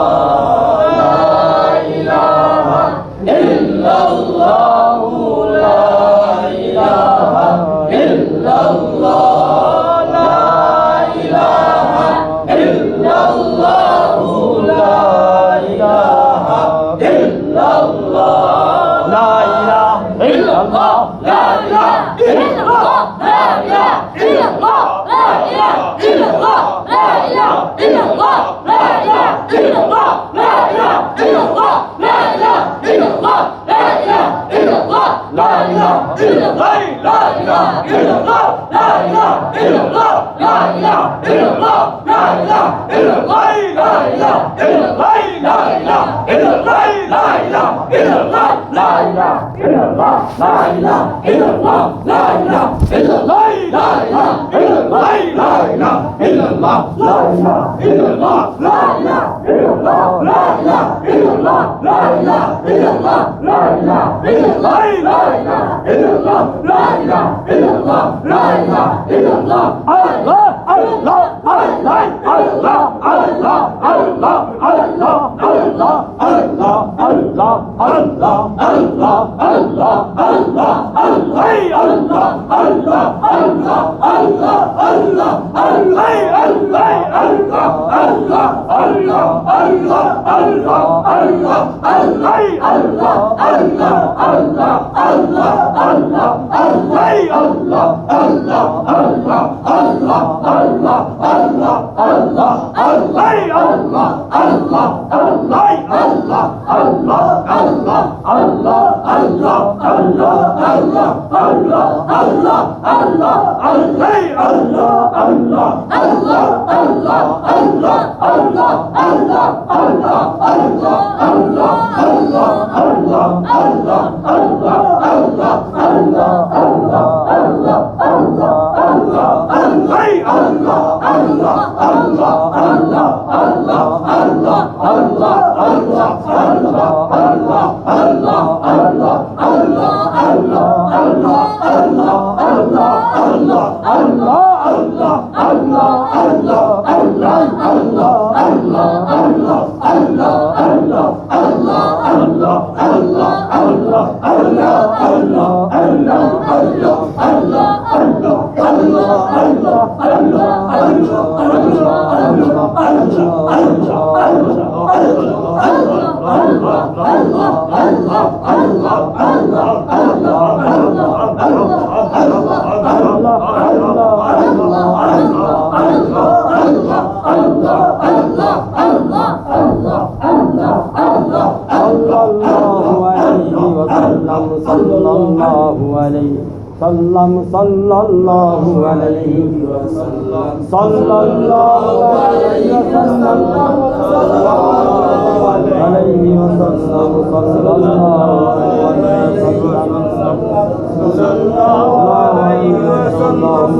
सल्लल्लाहु अलैहि वसल्लम सल्लल्लाहु अलैहि वसल्लम عليه وسلم صلى الله عليه وسلم صلى الله عليه وسلم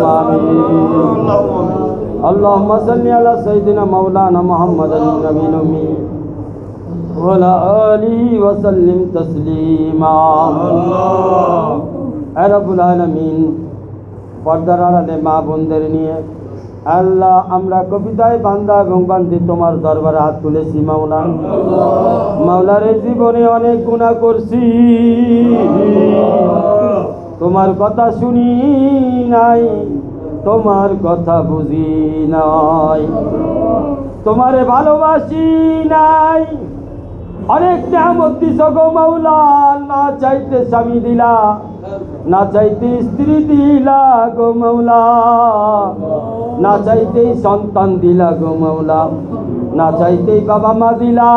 اللهم صل على سيدنا مولانا محمد النبي الأمي وعلى آله وسلم تسليما رب العالمين পর্দার আড়ালে মা বোনদের নিয়ে আল্লাহ আমরা কবিতায় বান্দা এবং বান্দি তোমার দরবারে হাত তুলেছি মাওলা। মাওলার জীবনে অনেক গুনাহ করছি, তোমার কথা শুনি নাই, তোমার কথা বুঝি নাই, তোমারে ভালোবাসি নাই। অনেক নিয়ামত দিছো গো মাওলা, না চাইতে স্বামী দিলা, না চাইতে স্ত্রী দিলা গো মাওলা, না চাইতেই সন্তান দিলা গো মাওলা, না চাইতেই বাবা মা দিলা,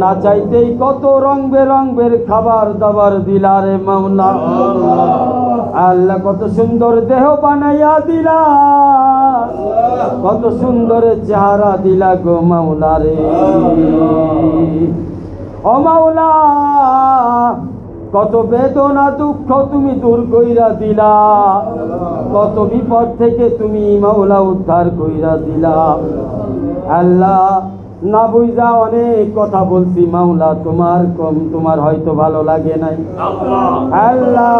না চাইতেই কত রং বেরঙের খাবার দাবার দিলা রে মাওলা। আল্লাহ কত সুন্দর দেহ বানাইয়া দিলা, কত সুন্দর চেহারা দিলা গো মাওলা রে। ও মাওলা কত বেদনা দুঃখ তুমি দূর কইরা দিলা, কত বিপদ থেকে তুমি মাওলা উদ্ধার কইরা দিলা। আল্লাহ না বুঝা অনেক কথা বলছি মাওলা, তোমার হয়তো ভালো লাগে নাই। আল্লাহ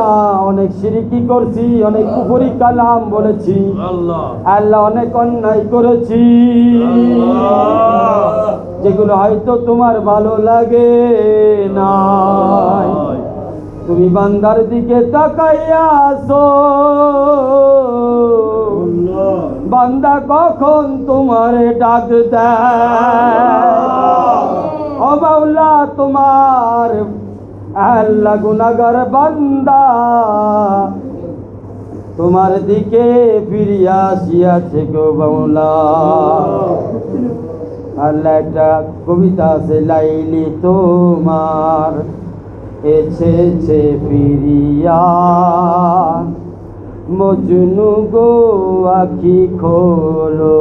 অনেক শিরকি করছি, অনেক কুফরি কালাম বলেছি, আল্লাহ অনেক অন্যায় করেছি, যেগুলো হয়তো তোমার ভালো লাগে নাই। তুমি বান্দার দিকে তাকাইয়া আছো, বান্দা কখন তোমারে ডাক দেয়। ও মাওলা তোমার আল্লাহ গুনাহগার বান্দা তোমার দিকে ফিরিয়া আসিয়াছে গো মাওলা। আল্লাহ একটা কবিতা আছে, লাইলি তোমার এসেছে ফিরিয়া, মজনু গো আখি খোলো,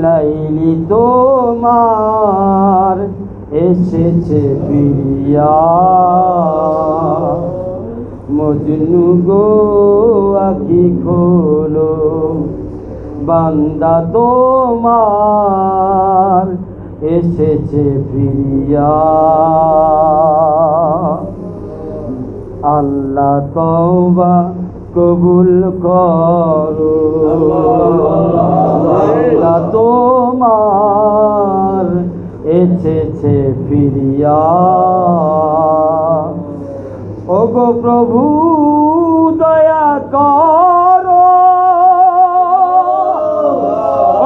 লাইলি তোমার এসেছে ফিরিয়া, মজনু গো আখি খোলো, বান্দা তোমার এসেছে ফিরিয়া। আল্লাহ তওবা কবুল করো, আল্লাহ তোমার এসেছে ফিরিয়া। ওগো প্রভু দয়া করো,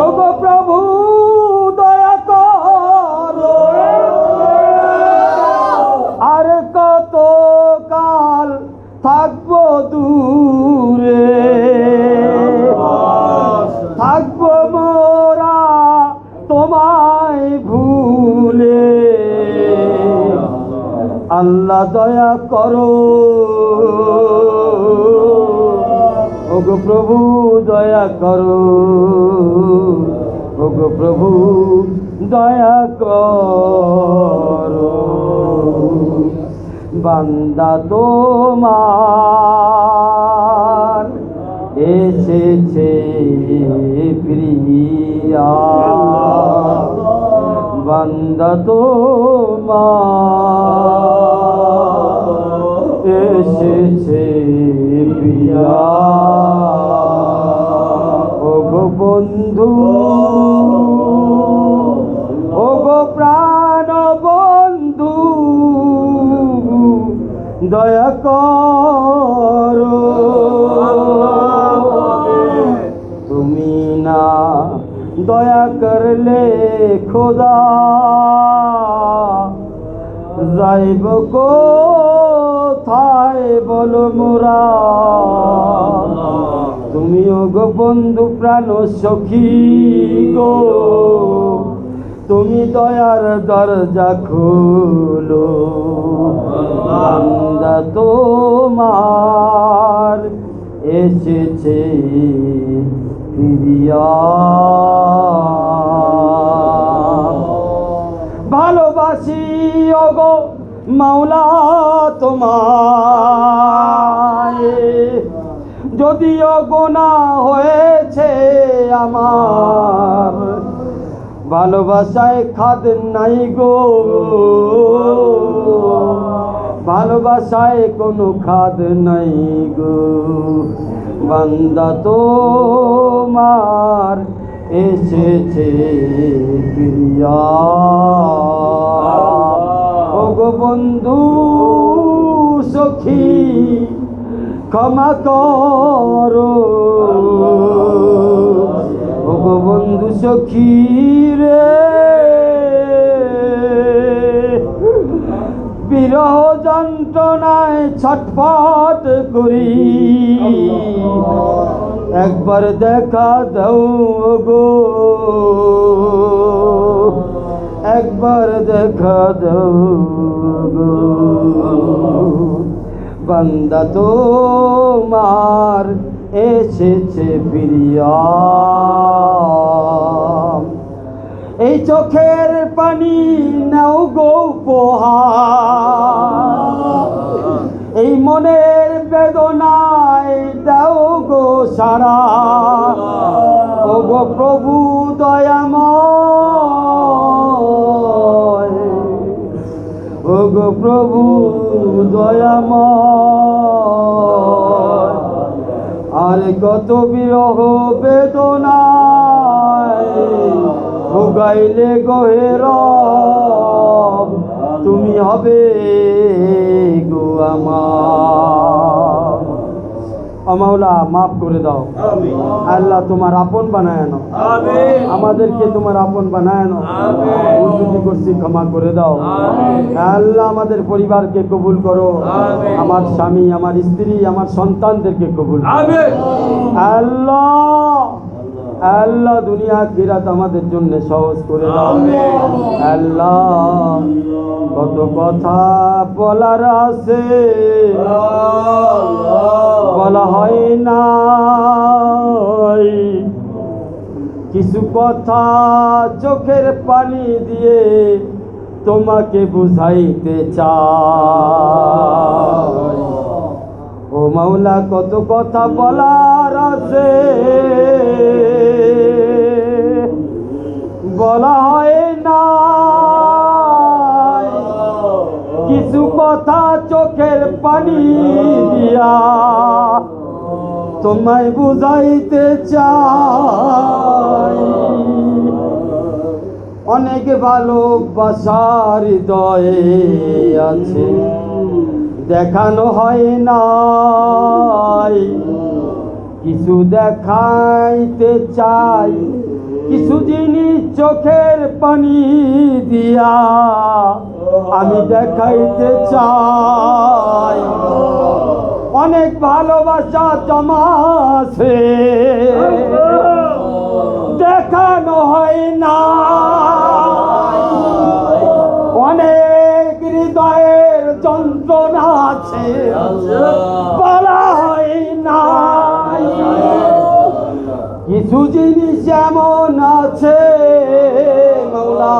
ওগো প্রভু দয়া করো, আর কত কাল থাকবো দূরে, থাকবো মোরা তোমায় ভুলে। আল্লাহ দয়া করো, ওগো প্রভু দয়া করো, ওগো প্রভু দয়া করো, বান্দা তোমার এসেছে ফিরিয়া, বান্দা তোমার এসেছে ফিরিয়া। ওগো বন্ধু, ওগো প্রাণ বন্ধু দয়া করো, তুমি না দয়া করলে খোদা যাইব কোথায় বলো মোরা। তুমিও গো বন্ধু প্রাণ সখী গো, তুমি দয়ার দরজা খোলো, বান্দা তোমার এসেছে ফিরিয়া। মাওলা তোমায়। যদিও গোনাহ হয়েছে আমার, ভালোবাসায় খাদ নাই গো, ভালোবাসায় কোনো খাদ নাই গো। বান্দা তোমার এসেছে ফিরিয়া, ও গো বন্ধু সখী ক্ষমা করো, ও গো বন্ধু সখী রে। বিরহ যন্ত্রণায় ছটফট করি, একবার দেখা দাও গো, একবার দেখা দাও গো। বান্দা তোমার এসেছে ফিরিয়া, এই চোখের পানি নাও গো উপহার, এই মনের বেদনায় দাও গো সারা, ও গো প্রভু দয়াময়, ও গো প্রভু দয়াময়। আর কত বিরহ বেদনায় ভোগাইলে গোহে রব, তুমি হবে গো আমার। মাওলা মাফ করে দাও, আল্লাহ তোমার আপন বানায় নাও, আমাদেরকে তোমার আপন বানায় নাও। ভুল করছি ক্ষমা করে দাও আল্লাহ, আমাদের পরিবারকে কবুল করো, আমার স্বামী, আমার স্ত্রী, আমার সন্তানদেরকে কবুল আল্লাহ। আল্লাহ দুনিয়া আখিরাত আমাদের জন্য সহজ করে দাও আল্লাহ। কত কথা বলার আছে বলা হয় না, কিছু কথা চোখের পানি দিয়ে তোমাকে বুঝাইতে চাই। ও মাওলা কত কথা বলার আছে বলা হয় না, কিছু কথা চোখের পানি দিয়া তোমায় বুঝাইতে চাই। অনেক ভালোবাসার হৃদয়ে আছে দেখানো হয় নাই, কিছু দেখাইতে চাই, কিছু জিনিস চোখের পানি দিয়া আমি দেখাইতে চাই। অনেক ভালোবাসা জমা আছে দেখানো হয় না, অনেক হৃদয়ের যন্ত্রণা আছে বলা হয় না, কিছু জিনিস এমন আছে মাওলা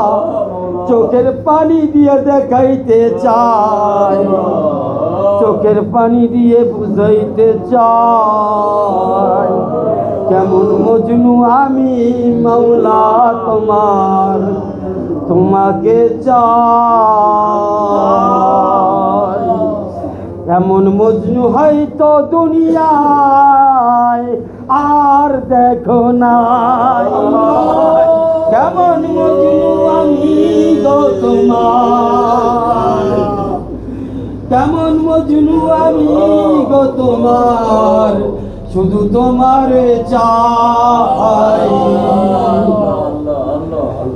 চোখের পানি দিয়ে দেখাইতে চাই, চোখের পানি দিয়ে বুঝাইতে চাই। কেমন মজনু আমি মাওলা তোমার, তোমাকে চাই। এমন মজনু হয়তো দুনিয়ায় আর দেখো নাই, কেমন মজনু আমি গো তোমার, কেমন মজনু আমি গো তোমার, শুধু তোমার চাই।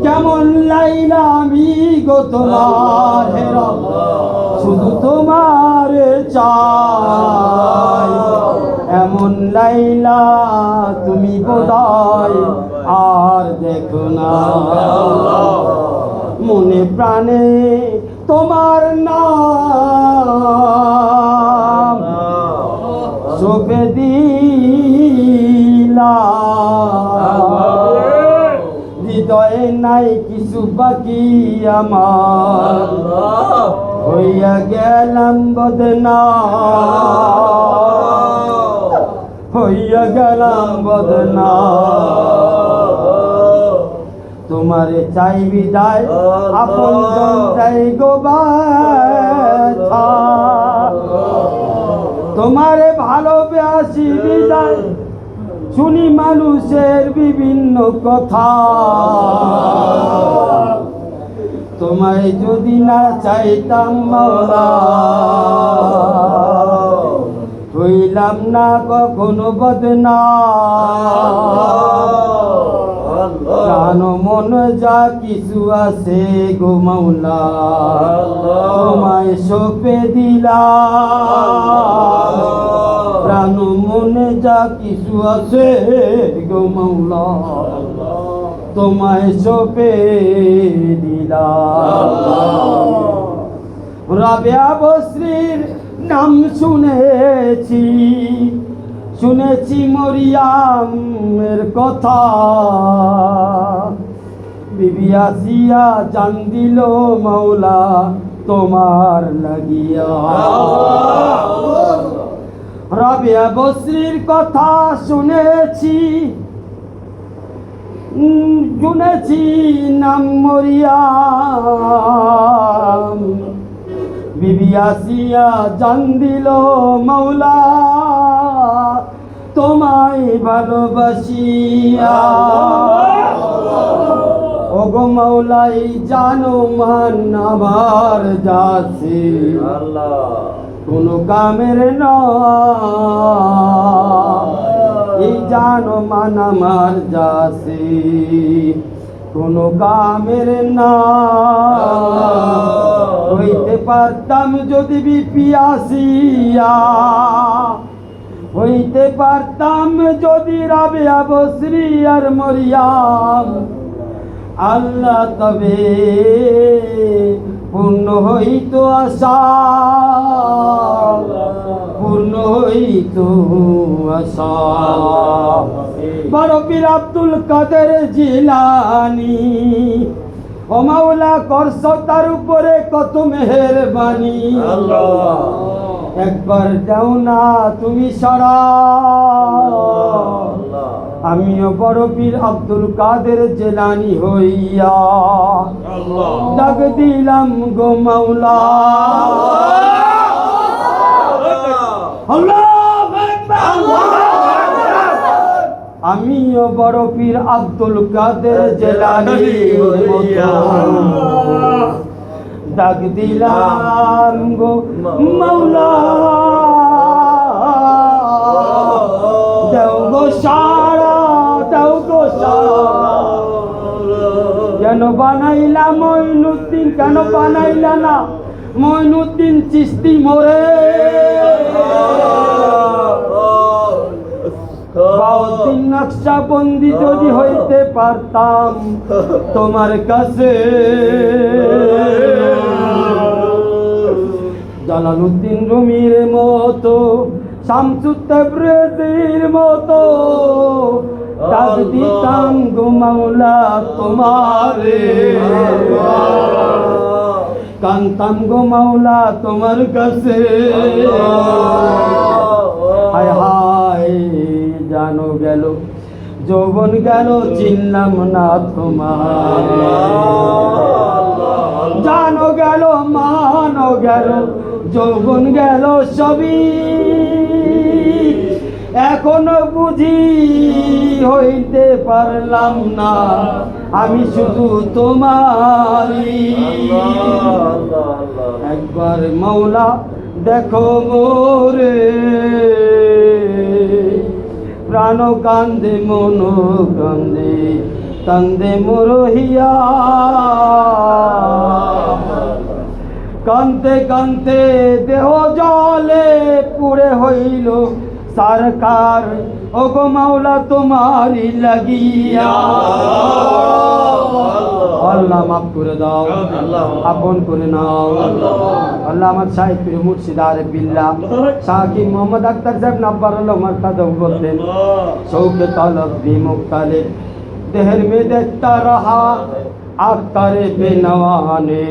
কেমন লাইলা আমি গো তোমার, হে রব শুধু তোমার চাই। এমন লাইলা তুমি বোধহয় আর দেখো না, মনে প্রাণে তোমার নাম সপে দিলাম, হৃদয়ে নাই কিছু বাকি আমার, হইয়া গেলাম বদনাম, হইয়া গেলাম বদনাম। তোমারে চাই বিদায় আপন জন চাই গো ব্যথা, তোমারে ভালোবাসি বিদায় শুনি মানুষের বিভিন্ন কথা। তোমায় যদি না চাইতাম মাওলা, হইলাম না কখনো বদনাম। প্রাণ মন যা কিছু আছে গো মাওলা, তোমায় সঁপে দিলাম। প্রাণ মনে যা কিছু আছে গো মাওলা, তোমায় সঁপে দিলাম। রাবেয়া বসরির নাম শুনেছি, শুনেছি মরিয়ামের কথা। বিবি আসিয়া জান দিল মাওলা তোমার লাগিয়া। রাবেয়া বসরির কথা শুনেছি, শুনেছি নাম মরিয়াম। বিবি আসিয়া জান দিল মাওলা তোমায় ভালোবাসিয়া। ওগো মাওলা এই জানো মান আমার যাচ্ছে, কোনো কামের নয়। এই জানো মান আমার যাচ্ছে, কোনো কামের না। হইতে পারতাম যদি বিপিয়াসিয়া, হইতে পারতাম যদি রাবেয়া বসরি আর মরিয়াম। আল্লাহ তবে পূর্ণ হইতো আশা, পূর্ণ হইতো আশা। বড় পীর আব্দুল কাদের জিলানী, ও মাওলা করছো তার উপরে কত মেহেরবানি। একবার দাও না তুমি সারা, আমিও বড় পীর আব্দুল কাদের জিলানী হইয়া ডাক দিলাম গো মাওলা। আমিও বড় পীর আব্দুল কাদের জিলানী ডাক দিলাম গো মাওলা। দেও গো সারা, দেও গো সারা। কেন বানাইলা মঈনুদ্দিন, কেন বানাইলা না মঈনুদ্দিন চিশতি মোরে? বাউদ্দিন নকশবন্দি যদি হইতে পারতাম তোমার কাছে, জালালউদ্দিন রুমির মতো, শামসুত তাবরেজির মতো ডাক দিতাম গো মাওলা তোমারে। কান্তাম গো মাওলা তোমার কাছে। হায় হায় জানো গেল যৌবন গেল চিনলাম না তোমার। জানো গেল মানো গেল যৌবন গেল সবই, এখনো বুঝি হইতে পারলাম না আমি শুধু তোমারই। একবার মাওলা দেখো মোরে, প্রাণ কান্দে মন কান্দে, কান্দে মরহিয়া। কান্দতে কান্দতে দেহ জলে পুড়ে হইল সরকার, ওগো মাওলা তোমারি লাগিয়া। আল্লাহ মাফ করে দাও, আপন করে নাও। আল্লাহ আমার সাহেব পীর মুর্শিদ আরিফ বিল্লাহ শাকি মোহাম্মদ আখতার সাহেব নব্বরুল্লাহ মারতাদা বলতেন, শৌকে তলব भी मुख्तलिफ देहर में देखता रहा अख्तर बेनवा ने,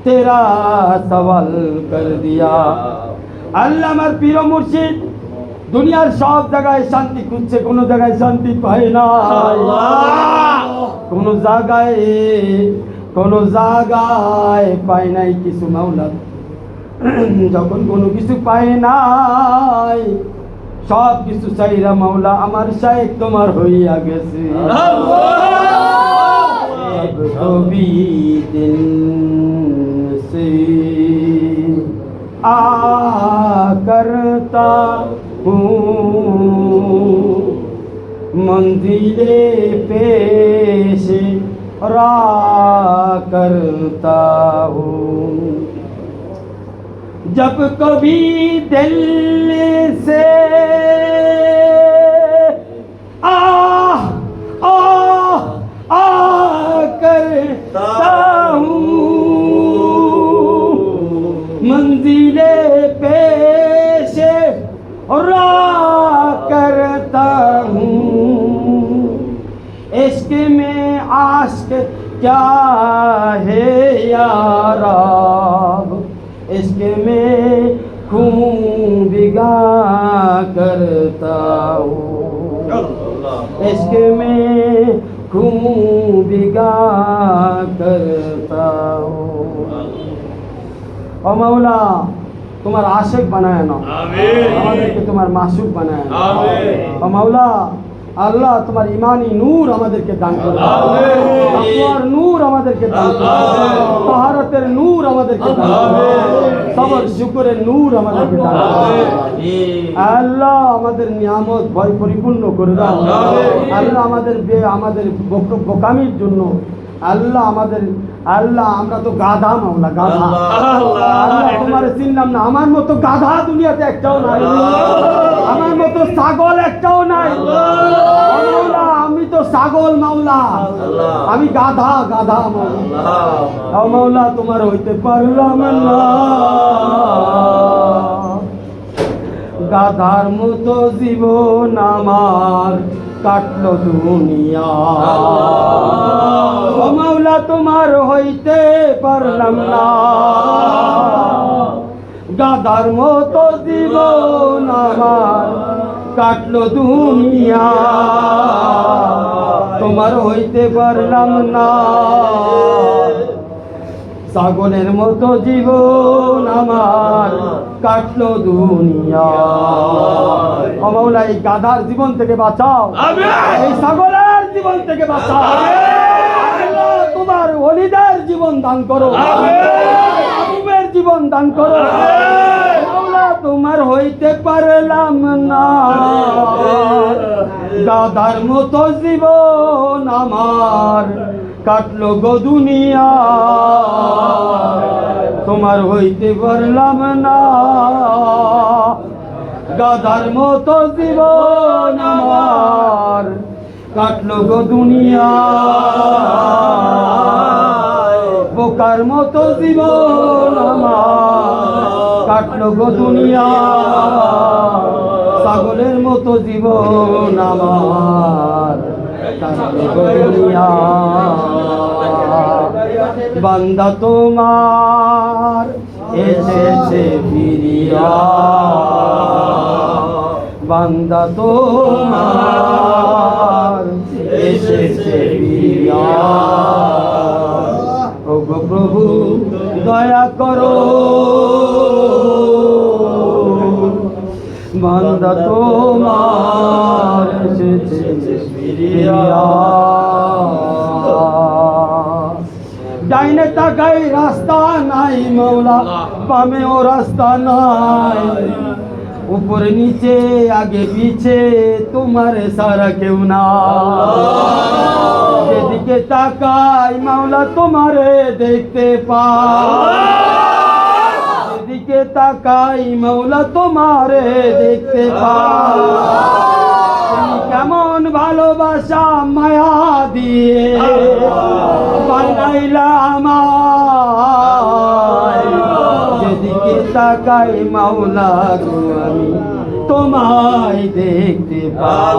तेरा सवाल कर दिया। আল্লাহ আমার প্রিয় মুর্শিদ দুনিয়ার সব জায়গায় শান্তি খুঁজছে, কোনো জায়গায় শান্তি পায় না। কোনো জায়গায় পায় নাই কিছু মাওলা। যখন কোনো কিছু পায় নাই সব কিছু চাইরা মাওলা আমার শায়েখ তোমার হইয়া গেছে। কবি দিন সে आ करता हूँ मंजिले पेश रा करता हूँ। जब कभी दिल से आ करता हूँ मंजिले पेशे रा करता हूँ। इश्क में आश्क क्या है यारा, इश्क में खून भिगा करता हूँ, इश्क में खून भिगा करता हूँ। ও মাওলা তোমার আশিক বানায় না, আমাদেরকে তোমার মাসুক বানায় না। ও মাওলা আল্লাহ তোমার ইমানি নূর আমাদেরকে দান করো, তাকওয়ার নূর আমাদেরকে দান করো, তাহারাতের নূর আমাদেরকে দান করো, সবর শুকরের নূর আমাদেরকে দান করো। আল্লাহ আমাদের নিয়ামত ভয় পরিপূর্ণ করে দাও। আল্লাহ আমাদের বোকামির জন্য আল্লাহ আমরা তো গাধা মাওলা, গাধা। আল্লাহ তোমার চিনলাম না, আমার মতো গাধা দুনিয়াতে একটাও নাই, আমার মতো ছাগল একটাও নাই মাওলা। আমি তো ছাগল মাওলা, আমি গাধা মাওলা। মাওলা তোমার হইতে পারলাম না, গাধার মতো জীবন আমার কাটলো দুনিয়া। ও মাওলা তোমার হইতে পারলাম না, গাধার মতো জীবন আমার কাটলো দুনিয়া। তোমার হইতে পারলাম না, ছাগলের মতো জীবন আমার কাটলো দুনিয়া। ও মাওলা এই গাধার জীবন থেকে বাঁচাও, এই ছাগলের জীবন থেকে বাঁচাও। আল্লাহ তোমার ওলিদের জীবন দান করো, মাহবুবের জীবন দান করো। মাওলা তোমার হইতে পারলাম না, গাধার মতো জীবন আমার কাটলো গো দুনিয়া। তোমার হইতে পারলাম না, গাধার মতো জীবন আমার কাটলো গো দুনিয়া। বোকার মতো জীবন আমার কাটলো গো দুনিয়া, ছাগলের মতো জীবন আমার কাটলো গো দুনিয়া। বান্দা তোমার এসেছে ফিরিয়া, বান্দা তোমার এসেছে ফিরিয়া। ও গো প্রভু দয়া করো, বান্দা তোমার এসেছে ফিরিয়া। ডাইনে তাকাই রাস্তা নাই মাওলা, বামেও রাস্তা নাই, উপরে নিচে আগে পিছে তোমার সারা কেউ না। যেদিকে তাকাই মাওলা তোমারে দেখতে পাই, যেদিকে তাকাই মাওলা তোমারে দেখতে পাই। কেমন ভালোবাসা মায়া দিয়ে বানাইলা আমায়, যেদিকে তাকাই মাওলা গো আমি তোমায় দেখতে পাই।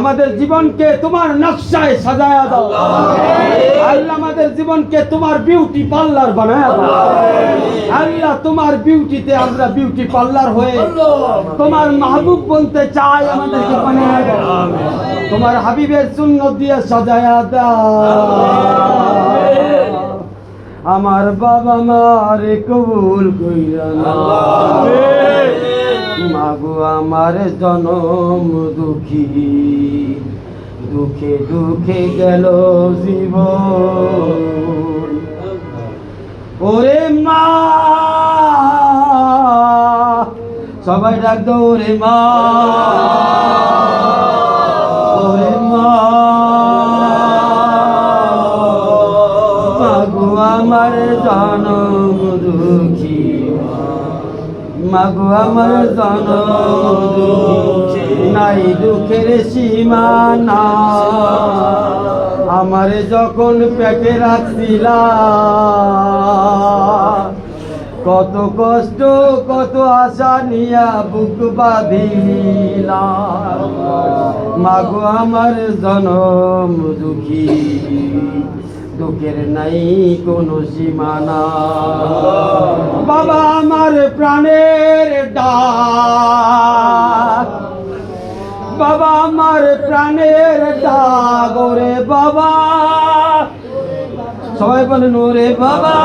আমাদের জীবনকে তোমার নকশায় সাজায়া দাও। আল্লাহ আমাদের জীবনকে তোমার বিউটি পার্লার বানায়া দাও। আল্লাহ তোমার বিউটিতে আমরা বিউটি পার্লার হয়ে তোমার মাহবুব বলতে চাই, আমাদেরকে বানায়া দাও। তোমার হাবিবের সুন্নত দিয়ে সাজায়া দাও। আমার বাবা মারে কবুল কইরা নাও। মাগো আমার জনম দুঃখী, দুঃখে দুঃখে গেল জীবন। ওরে মা, সবাই ডাক দাও ওরে মা, ওরে মা। মাগো আমার জনম দুঃখী, মাগো আমার জনম দুঃখী, নাই দুঃখের সীমানা। আমারে যখন পেটে রাখছিলা, কত কষ্ট কত আশা নিয়া বুক বাঁধিলা। মাগো আমার জনম দুঃখী, দুঃখের নাই কোনো সীমানা। বাবা আমার প্রাণের ডাক, বাবা আমার প্রাণের ডাক। ওরে বাবা, সবাই বলেন ওরে বাবা।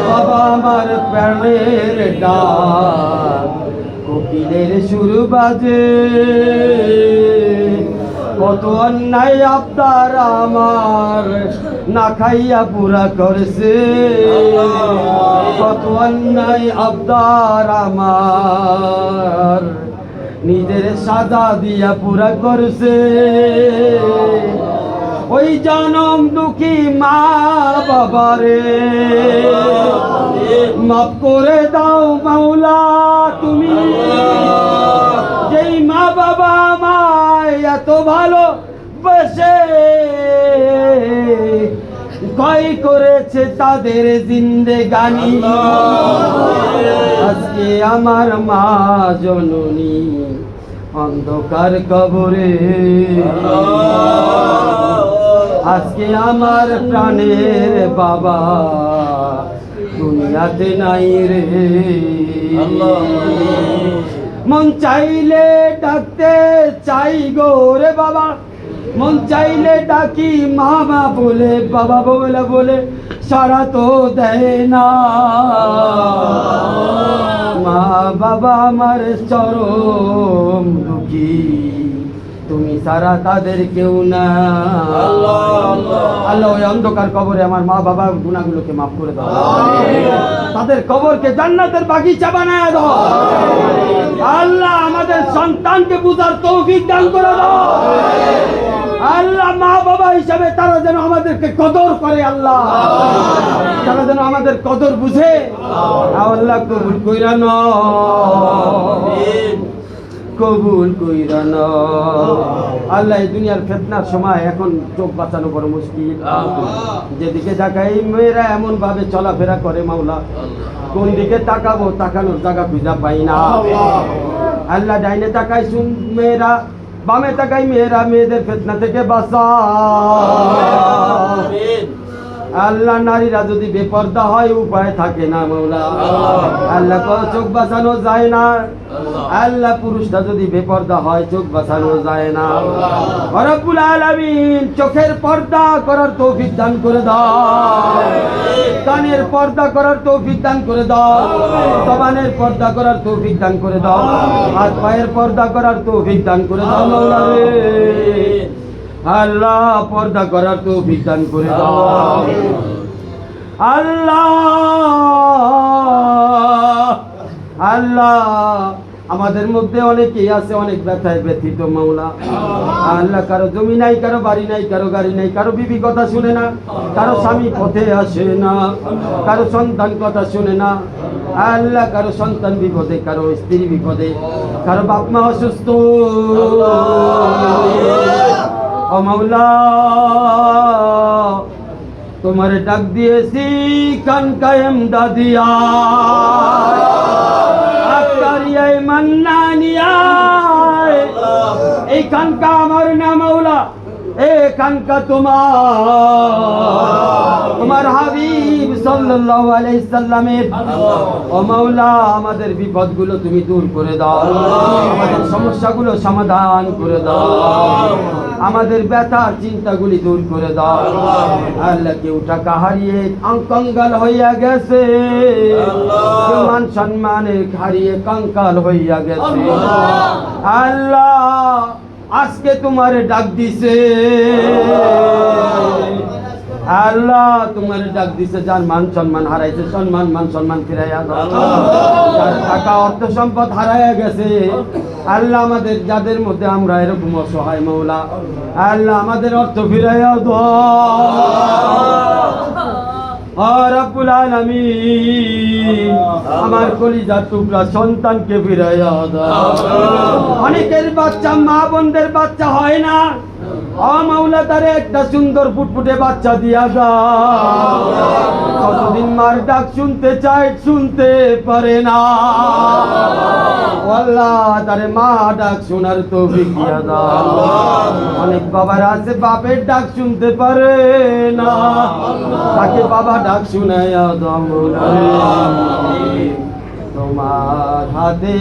বাবা আমার প্রাণের ডাক, কোকিলের সুর বাজে। কত অন্যায় আবদার আমার না খাইয়া পুরা করছে। কত অন্যায় আবদার আমার নিজের সাজা দিয়া পুরা করছে। ওই জনম দুঃখী মা বাবারে মাফ করে দাও মাওলা তুমি। যেই মা বাবা আমায় এত ভালো বসে কয় করেছে তাদের জিন্দেগানি। আজকে আমার মা জননী অন্ধকার কবরে, আজকে আমার প্রাণের বাবা দুনিয়াতে নাই রে। মন চাইলে ডাকতে চাই গো রে বাবা, মন চাইলে ডাকি মামা বলে, বাবা বলে বলে সারা তো দেয় না। মা বাবা আমার চরম দুঃখী, তুমি সারা তাদের কেউ না। আল্লাহ ওই অন্ধকার কবরে আমার মা বাবার গুনাহগুলোকে মাফ করে দাও। তাদের কবরকে জান্নাতের বাগিচা বানায় দাও। আল্লাহ আমাদের সন্তানকে বুঝার তৌফিক দান করে দাও। আল্লাহ মা বাবা হিসাবে তারা যেন আমাদেরকে কদর করে, আল্লাহ তারা যেন আমাদের কদর বুঝে। আল্লাহ কবুল কইরা নাও, কবুল কইরা নাও। আল্লাহ এই দুনিয়ার ফিতনার সময় এখন চোখ বাঁচানো বড় মুশকিল। যেদিকে তাকাই মেয়েরা এমন ভাবে চলাফেরা করে মাওলা, কোন দিকে তাকাবো তাকানোর জায়গা খুঁজে পাই না। আল্লাহ ডাইনে তাকাই শুন মেয়েরা, বামে তাকাই মেয়েরা, মেয়েদের ফিতনা থেকে বাঁচা। আল্লাহ নারীরা যদি বেপর্দা হয় উপায় থাকে না মাওলা। আল্লাহ চোখ বাঁচানো যায় না। আল্লাহ পুরুষরা যদি বেপর্দা হয় চোখ বাঁচানো যায় না। রব্বুল আলামিন চোখের পর্দা করার তৌফিক দান করে দাও, কানের পর্দা করার তৌফিক দান করে দাও, জবানের পর্দা করার তৌফিক দান করে দাও, হাত পায়ের পর্দা করার তৌফিক দান করে দাও মাওলা রে। আল্লাহ পর্দা করার তৌফিক দান করে দাও। আল্লাহ আল্লাহ আমাদের মধ্যে অনেকেই আছে অনেক ব্যথায় ব্যথিত মাওলা। আল্লাহ কারো জমি নাই, কারো বাড়ি নাই, কারো গাড়ি নাই, কারো বিবি কথা শুনে না, কারো স্বামী পথে আসে না, কারো সন্তান কথা শুনে না। আল্লাহ কারো সন্তান বিপদে, কারো স্ত্রী বিপদে, কারো বাপ মা অসুস্থ। ও মাওলা তোমারে ডাক দিয়েছি কান কায়েম দাদিয়া আকারিয়ায় মান্নানিয়ায়, খানকা আমার না মাওলা, এই খানকা তোমার হাবিব সাল্লাল্লাহু আলাইহি সাল্লামের। ও মাওলা, আমাদের বিপদগুলো তুমি দূর করে দাও, আমাদের সমস্যাগুলো সমাধান করে দাও, আমাদের ব্যথার চিন্তাগুলি দূর করে দাও। আল্লাহ, কেউ টাকা হারিয়ে কঙ্গাল হইয়া গেছে, কেউ মান সম্মানে হারিয়ে কঙ্কাল হইয়া গেছে। আল্লাহ, আজকে তোমারে ডাক দিছে, আল্লাহ তোমার ডাক দিছে। যার মান সম্মান হারাইছে, মান সম্মান ফিরাইয়া দাও। যার টাকা অর্থ সম্পদ হারাইয়া গেছে, আল্লাহ আমাদের যাদের মধ্যে আমরা এরকম অসহায় মাওলা, আল্লাহ আমাদের অর্থ ফিরাইয়া দাও। রব্বুল আলামিন, আমার কলিজার টুকরা সন্তানকে ফিরাইয়া দাও। অনেকের বাচ্চা মা বোনদের বাচ্চা হয় না, ও মাওলা তারে একটা সুন্দর ফুটফুটে বাচ্চা দিয়া দাও। কতদিন মার ডাক শুনতে চায়, শুনতে পারে না, আল্লাহ তারে মা ডাক শোনার তৌফিক দিয়া দাও। অনেক বাবার আছে বাপের ডাক শুনতে পারে না, তাকে বাবা ডাক শুনাইয়া দাও। তোমার হাতে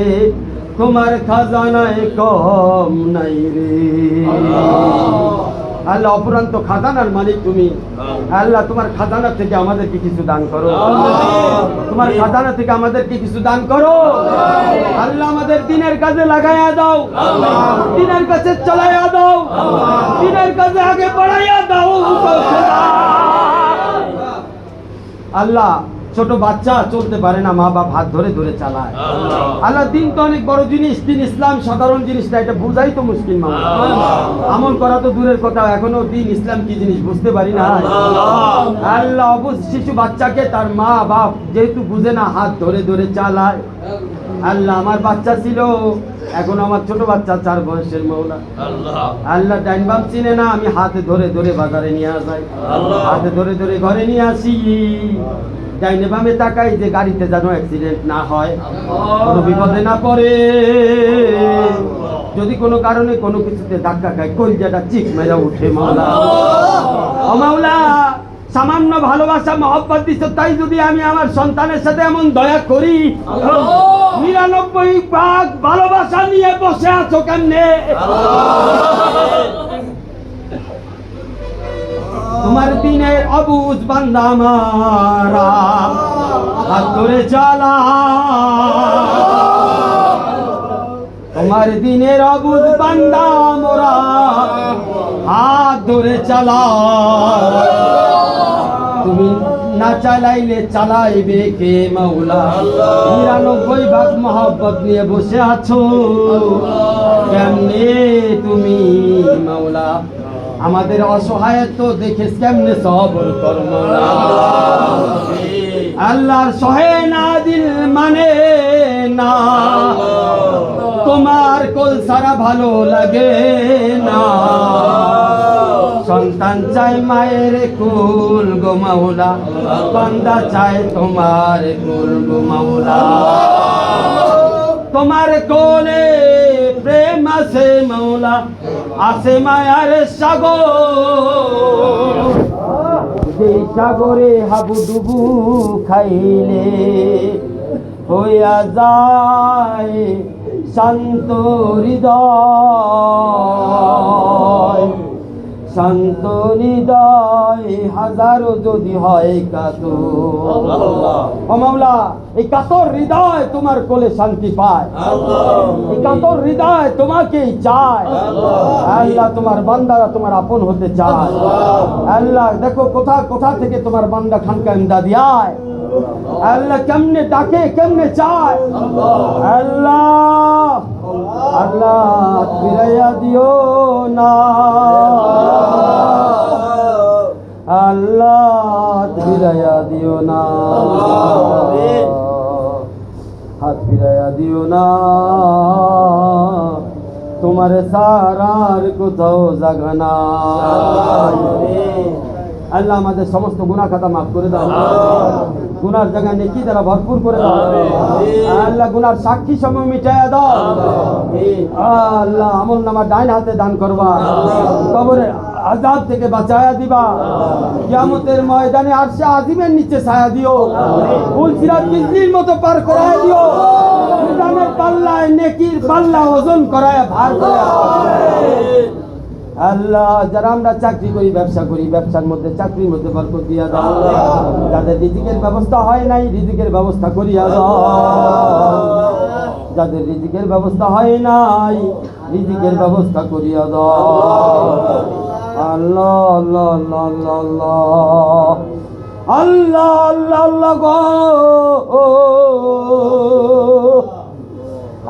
তোমার খাজানায় কম নাই রে আল্লাহ, অপরান্ত খাজানার মালিক তুমি। আল্লাহ, তোমার খাজানা থেকে আমাদেরকে কিছু দান করো, তোমার খাজানা থেকে আমাদেরকে কিছু দান করো। আল্লাহ, আমাদের দিনের কাজে লাগাইয়া দাও, দিনের কাছে চালাইয়া দাও, দিনের কাজে আগে বাড়াইয়া দাও। আল্লাহ, ছোট বাচ্চা চলতে পারে না, মা বাপ হাত ধরে ধরে চালায়। আল্লাহ, দিন তো অনেক বড় জিনিস, দিন ইসলাম সাধারণ জিনিস না, এটা বোঝাই তো মুশকিল। মা আমল করা তো দূরের কথা, এখনো দিন ইসলাম কি জিনিস বুঝতে পারি না। আল্লাহ, শিশু বাচ্চাকে তার মা বাপ যেহেতু বুঝে না, হাত ধরে ধরে চালায়। আল্লাহ, আমার বাচ্চা ছিল, এখন আমার ছোট বাচ্চা 4 বয়সের মাওলা। আল্লাহ, ডাইন বাম চিনে না, আমি হাতে ধরে ধরে বাজারে নিয়ে যাই, হাতে ধরে ধরে ঘরে নিয়ে আসি। ডাইনে বামে তাকাই যে গাড়িতে যেন অ্যাক্সিডেন্ট না হয়, কোনো বিপদে না পড়ে। যদি কোনো কারণে কোনো কিছুতে ধাক্কা খায়, কলিজাটা চিক মেরা উঠে। মাওলা, ও মাওলা, সামান্য ভালোবাসা মহব্বত দিচ্ছ, তাই যদি আমি আমার সন্তানের সাথে এমন দয়া করি, 99 ভাগ ভালোবাসা নিয়ে বসে আছো কেমনে? তোমার দিনের অবুঝ বান্দা মারা হাত ধরে চালা, তোমার দিনের অবুঝ বান্দা মোরা হাত ধরে চালা। তুমি না চালাইলে চালাইবে কে মাওলা? 99 ভাগ মহব্বত নিয়ে বসে আছো কেমনে তুমি মাওলা? আমাদের অসহায়ত্ব দেখে কেমনে সবর কর মাওলা। আল্লাহর সহে না দিল মানে না, তোমার কোল সারা ভালো লাগে না। সন্তান চাই মায়ের কুল গো মাওলা, বান্দা চাই তোমার কুল গো মাওলা। তোমার কোলে প্রেম আছে মাওলা, আছে মায়ার সাগর। যেই সাগরে হাবুডুবু খাইলে হইয়া যায় শান্ত হৃদয়, শান্ত হৃদয় হাজারো যদি হয় কাতর। ও মাওলা, এই কাতর হৃদয় তোমার কোলে শান্তি পায়, এই কাতর হৃদয় তোমাকেই চায়। আল্লাহ, তোমার বান্দারা তোমার আপন হতে চায়। আল্লাহ, দেখো কোথা কোথা থেকে তোমার বান্দা খানকা ইমদাদি আয়। আল্লাহ, কেমনে ডাকে, কেমনে চায়। আল্লাহ, আল্লাহ ফিরাইয়া দিও না, আল্লাহ ফিরাইয়া দিও না, হাত ফিরাইয়া দিও না। তোমার সারার কোথাও জাগানা। আল্লাহ, আমাদের সমস্ত গুনাহ খাতা মাফ করে দাও। গুনার জায়গা নেকি দ্বারা ভরপুর করে দাও আল্লাহ, গুনার সাক্ষী সময় মিটাইয়া দাও আল্লাহ, আমল নামা ডাইন হাতে দান করবা, কবরে আযাব থেকে বাঁচায়া দিবা, কিয়ামতের ময়দানে আরশে আজিমের নিচে ছায়া দিও, ফুল সিরাত বিজলির মতো পার করায় দিও, মিজানের পাল্লায় নেকির পাল্লা ওজন করায় ভার করায় আল্লাহ, যারা আমরা চাকরি করি, ব্যবসা করি, ব্যবসার মধ্যে চাকরির মধ্যে বরকত দিয়া দাও, যাদের রিজিকের ব্যবস্থা হয় নাই রিজিকের ব্যবস্থা করিয়া দাও, যাদের রিজিকের ব্যবস্থা হয় নাই রিজিকের ব্যবস্থা করিয়া দাও আল্লাহ আল্লাহ আল্লাহ আল্লাহ আল্লাহ আল্লাহ গো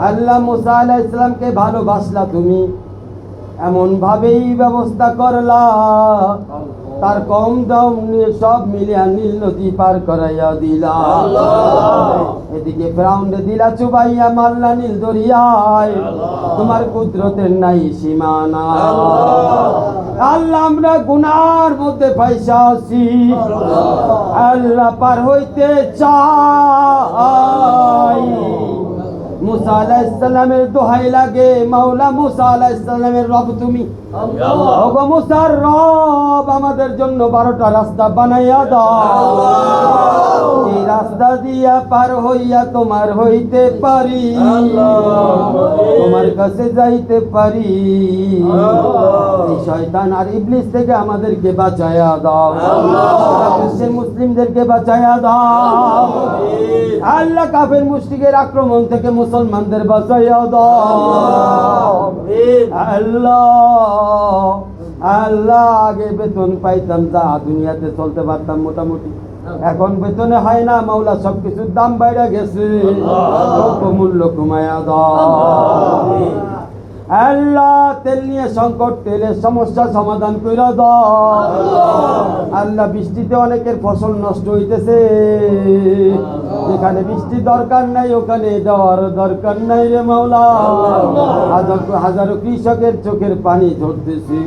আল্লাহ, মুসা আলাইহিস সালামকে ভালোবাসলা তুমি, এমন ভাবেই ব্যবস্থা করলা তার কম দাম সব মিলিয়া নীল নদী পার করাইয়া দিলা, এদিকে ফেরাউনকে দিলা চুবাইয়া মারলা নীল দরিয়ায়, তোমার কুদরতের নাই সীমানা আল্লাহ, আমরা গুনার মধ্যে ফাঁসা আছি আল্লাহ, পার হইতে চাই, মুসা আলাইহিস সালামের দোহাই লাগে, মাওলা মুসা আলাইহিস সালামের রব তুমি, ওগো মুসার রব, আমাদের জন্য 12টা রাস্তা বানাইয়া দাও, এই রাস্তা দিয়া পার হইয়া তোমার হইতে পারি, তোমার কাছে যাইতে পারি, এই শয়তান আর ইবলিস থেকে আমাদেরকে বাঁচায়া দাও, বিশ্বের মুসলিমদেরকে বাঁচায়া দাও আল্লাহ, কাফের মুশরিকের আক্রমণ থেকে মুসলমানদের বাঁচাইয়া দাও আল্লাহ আল্লাহ, আগে বেতন পাইতাম, যা দুনিয়াতে চলতে পারতাম মোটামুটি, এখন বেতনে হয় না মাওলা, সবকিছুর দাম বাইরে গেছে, মূল্য কমায়া দাও আল্লাহ, তেল নিয়ে সংকট, তেলের সমস্যা সমাধান কইরা দাও আল্লাহ, বৃষ্টিতে অনেকের ফসল নষ্ট হইতেছে, যেখানে বৃষ্টি দরকার নাই ওখানে দেওয়ার দরকার নাই রে মাওলা, হাজারো কৃষকের চোখের পানি ঝরতেছে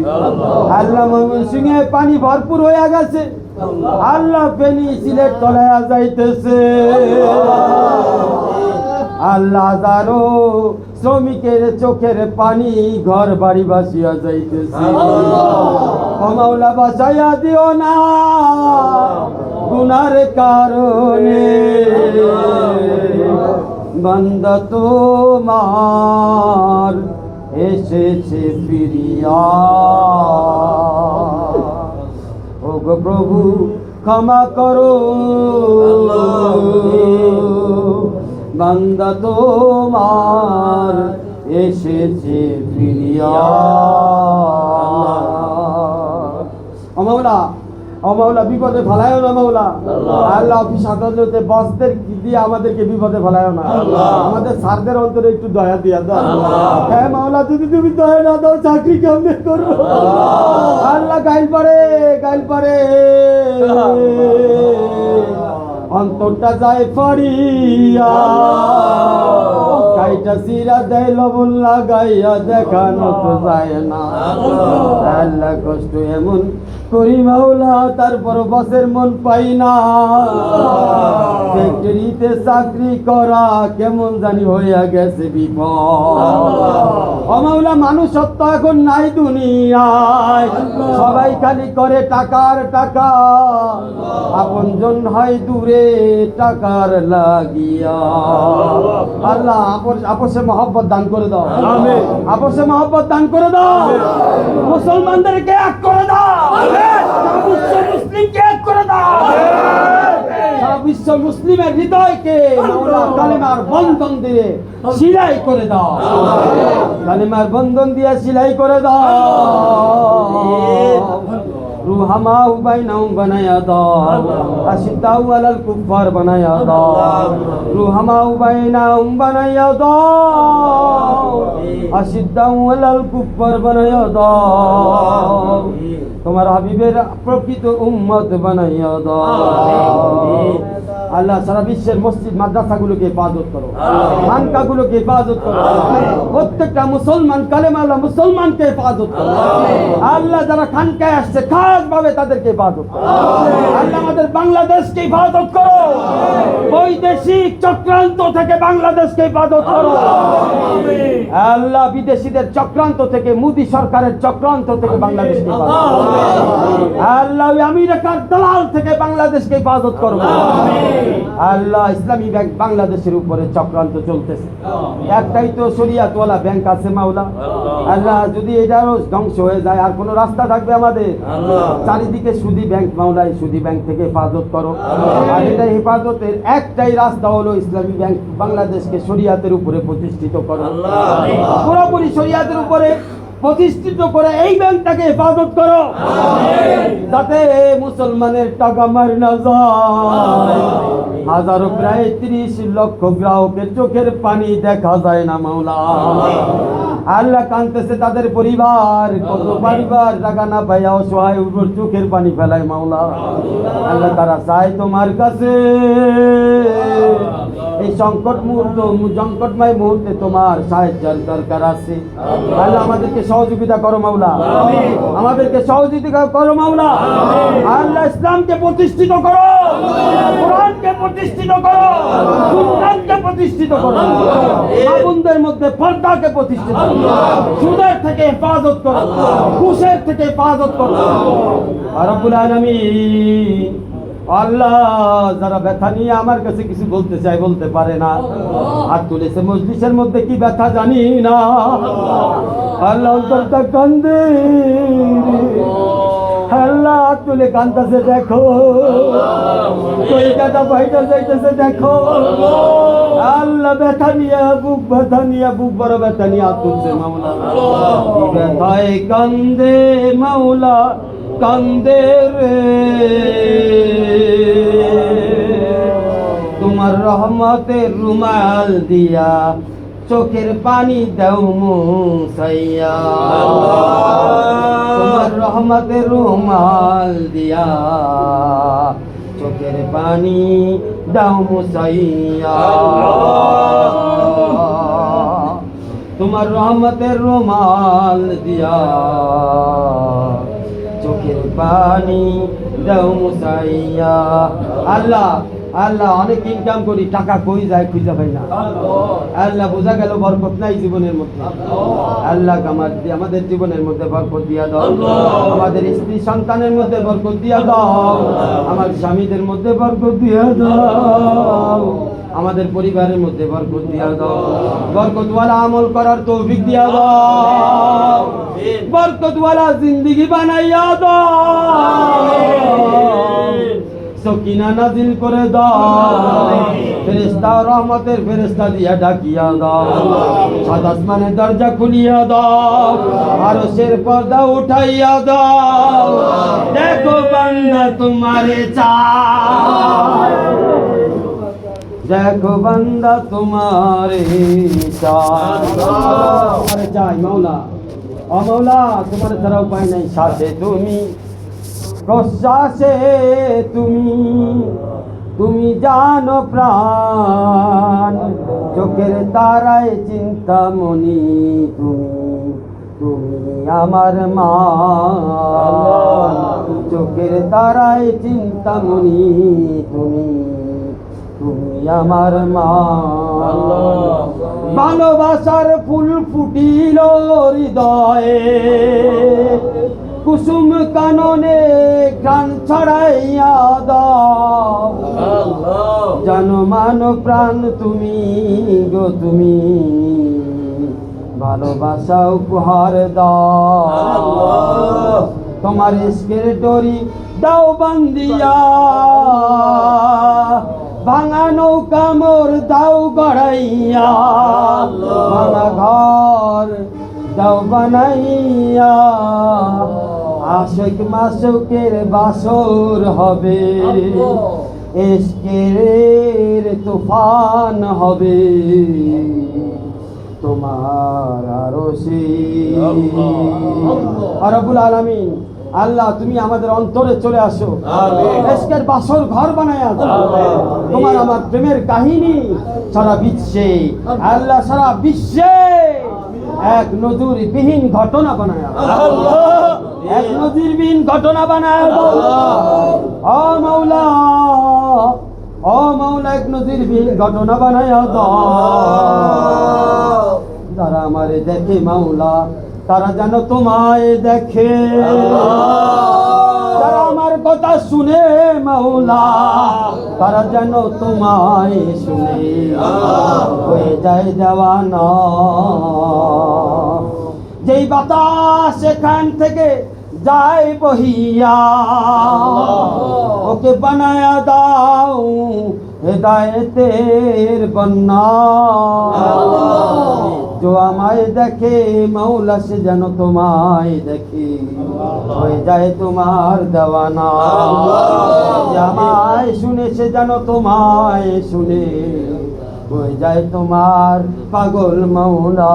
আল্লাহ, ময়মনসিংহে পানি ভরপুর হয়ে গেছে আল্লাহ, ফেনী সিলেট তলায়া যাইতেছে আল্লাহ, হাজারো শ্রমিকের চোখের পানি ঘর বাড়ি ভাসিয়া যাইতেছে, ও মাওলা বাঁচাইয়া দিও না গুনার কারণে, বান্দা তোমার এসেছে ফিরিয়া, ও গো প্রভু ক্ষমা করো, বান্দা তোমার এসেছে ফিরিয়া, ও মাওলা, ও মাওলা, বিপদে ফেলায়ও না মাওলা আল্লাহ, অফিস আদালতে বসদের দিয়ে আমাদেরকে বিপদে ফেলায়ও না, আমাদের স্যারদের অন্তরে একটু দয়া দিয়া দাও, হ্যাঁ মাওলা, যদি তুমি দয়া না দাও চাকরি কেমনে করবো আল্লাহ, গাইল পারে অন্তরটা যায় পড়িয়া, কাইটা সিরা দেয় লবণ লাগাইয়া, দেখানো তো যায় না আল্লাহ, কষ্ট এমন করি মাওলা, তারপর বসের মন পাই না, ফ্যাক্টরিতে চাকরি করা কেমন জানি হইয়া গেছে বিপদ, ও মাওলা, মানুষত্ব এখন নাই দুনিয়ায়, সবাই খালি করে টাকার টাকা, আপনজন হয় দূরে টাকার লাগিয়া আল্লাহ, আপসে মহব্বত দান করে দাও, আপসে মহব্বত দান করে দাও, মুসলমানদেরকে এক করে দাও, মুসলিমকে এক করে দাও, বিশ্ব মুসলিমের হৃদয়কে কালেমার বন্ধন দিয়ে সিলাই করে দাও, কালেমার বন্ধন দিয়ে সিলাই করে দাও, রুহামাউ বাইনাহুম বানায়া দাও, আশিদ্দাউ আলাল কুফার বানায়া দাও, রুহামাউ বাইনাহুম বানায়া দাও, আশিদ্দাউ আলাল কুফার বানায়া দাও, তোমার হাবিবের প্রকৃত উম্মত বানাইয়া দাও আল্লাহ সারা বিশ্বের মসজিদ মাদ্রাসাগুলোকে হেফাজত করো, খানকাগুলোকে হেফাজত করো, প্রত্যেকটা মুসলমান কালেমাওয়ালা মুসলমানকে হেফাজত করো। আল্লাহ যারা খানকায় আসছে খাস ভাবে তাদেরকে হেফাজত করো। আল্লাহ আমাদের বাংলাদেশকে হেফাজত করো, বৈদেশিক চক্রান্ত থেকে বাংলাদেশকে হেফাজত করো। আল্লাহ বিদেশিদের চক্রান্ত থেকে, মোদী সরকারের চক্রান্ত থেকে বাংলাদেশকে হেফাজত করো। আল্লাহ আমেরিকার দালাল থেকে বাংলাদেশকে হেফাজত করো। আল্লাহ ইসলামী ব্যাংক বাংলাদেশের উপরে চক্রান্ত চলতেছে, একটাই তো শরিয়াতওয়ালা ব্যাংক আছে মাওলা। আল্লাহ যদি এটারও ধ্বংস হয়ে যায় আর কোনো রাস্তা থাকবে আমাদের? চারিদিকে সুদী ব্যাংক মাওলা, এই সুদী ব্যাংক থেকে হেফাজত করো। আর এটা হেফাজতের একটাই রাস্তা হলো ইসলামী ব্যাংক বাংলাদেশকে শরিয়াতের উপরে প্রতিষ্ঠিত করো, পুরোপুরি শরিয়াতের উপরে প্রতিষ্ঠিত করে এই ব্যাংকটাকে হেফাজত করো, যাতে মুসলমানের টাকা মার না যায়। হাজারো প্রায় 30 লক্ষ গ্রাহকের চোখের পানি দেখা যায় না মাওলা। আল্লাহ কাঁদতেছে তাদের পরিবার, কত পরিবার টাকা না পাইয়া অসহায় উপর চোখের পানি ফেলায় মাওলা। আল্লাহ তারা চায় তোমার কাছে এই সংকটময় মুহূর্তে তোমার সাহায্যের দরকার আছে। আল্লাহ আমাদেরকে সহযোগিতা করো মাওলা, আমাদেরকে সহযোগিতা করো মাওলা। আল্লাহ ইসলামকে প্রতিষ্ঠিত করো, কোরআনকে প্রতিষ্ঠিত করো, সুন্নাতকে প্রতিষ্ঠিত করো, মাবুনদের মধ্যে পর্দাকে প্রতিষ্ঠিত করো, সুদের থেকে হেফাজত করো, ঘুষের থেকে হেফাজত করো। রব্বুল আলামিন আল্লাহ যারা ব্যথা নিয়ে আমার কাছে কিছু বলতে চায় বলতে পারে না, হাত তুলেছে মজলিসের মধ্যে, কি ব্যথা জানি না। আল্লাহ অন্তরটা কান্দে, আল্লাহ হাত তুলে কান্দাছে, দেখো কলিজাটা বাইটা যাইতেছে, দেখো আল্লাহ ব্যথা নিয়ে বুক বড় ব্যথা নিয়ে হাত তুলছে মাওলা। ব্যথায় কান্দে মাওলা কান্দে রে, তোমার রহমতের রুমাল দিয়া চোখের পানি দাও মুছাইয়া, তোমার রহমতের রুমাল দিয়া চোখের পানি দাও মুছাইয়া, তোমার রহমতের রুমাল দিয়া চোখের পানি দাও মুছাইয়া। আল্লাহ আল্লাহ অনেক ইনকাম করি, টাকা কই যায় খুঁজে পাই না। আল্লাহ বোঝা গেল বরকত নাই জীবনের মধ্যে। আল্লাহ আমাদের জীবনের মধ্যে বরকত দিয়া দাও, আমাদের স্ত্রী সন্তানের মধ্যে বরকত দিয়া দাও, আমার স্বামীদের মধ্যে বরকত দিয়া দাও, আমাদের পরিবারের মধ্যে বরকত দিয়া দাও, বরকতওয়ালা আমল করার তৌফিক দিয়া দাও, বরকতওয়ালা জিন্দেগি বানাইয়া দাও, সকিনা নাজিল করে দাও, ফেরেশতা রহমতের ফেরেশতা দিয়া ডাকিয়া দাও, সাত আসমানের দরজা খুলিয়া দাও, আরশের পর্দা উঠাইয়া দাও, দেখো বান্দা তোমারে চায়, দেখো বান্দা তোমারে চায় মাওলা। ও মাওলা তোমার ছাড়া উপায় নাই, শ্বাসে তুমি প্রশ্বাসে তুমি জানো প্রাণ, চোখের তারায় চিন্তামণি তুমি আমার মা, চোখের তারায় চিন্তামণি তুমি আমার মা। ভালোবাসার ফুল ফুটিল হৃদয়ে, কুসুম কাননে গান ছড়াইয়া দাও, জানো মানো প্রাণ তুমি গো তুমি, ভালোবাসা উপহার দাও, তোমার ইশকের ডোরি দাও বান্দিয়া, ভাঙা নৌকা মোর দাও গড়াইয়া, ভাঙা ঘর দাও বানাইয়া, আশিক মাসুকের বাসর হবে, ইশকের তুফান হবে তোমার আরশে। রব্বুল আলামিন আল্লাহ তুমি আমাদের অন্তরে চলে আসো, আমিন। ইশকের বাসর ঘর বানায়া দাও। আমিন। তোমার আমার প্রেমের কাহিনী সারা বিশ্বে, আল্লাহ সারা বিশ্বে এক নজিরবিহীন ঘটনা বানায়া দাও। আল্লাহ এক নজিরবিহীন ঘটনা বানায়া দাও। ও মাওলা, ও মাওলা, এক নজিরবিহীন ঘটনা বানায়া দাও। যারা আমারে দেখে মাওলা, তারা যেন তোমায় দেখে। যারা আমার কথা শুনে মাওলা, তারা যেন তোমায় শুনে হয়ে যায় দেওয়ানা। যেই বাতাস এখান থেকে যায় বহিয়া, ওকে বানায়া দাও হেদায়েতের বন্যা। जो আমায় দেখে মাওলা, সে যেন তোমায় দেখে হয়ে যায় তোমার দেওয়ানা। যে আমায় শুনে সে যেন তোমায় শুনে হয়ে যায় তোমার পাগল মাওলা।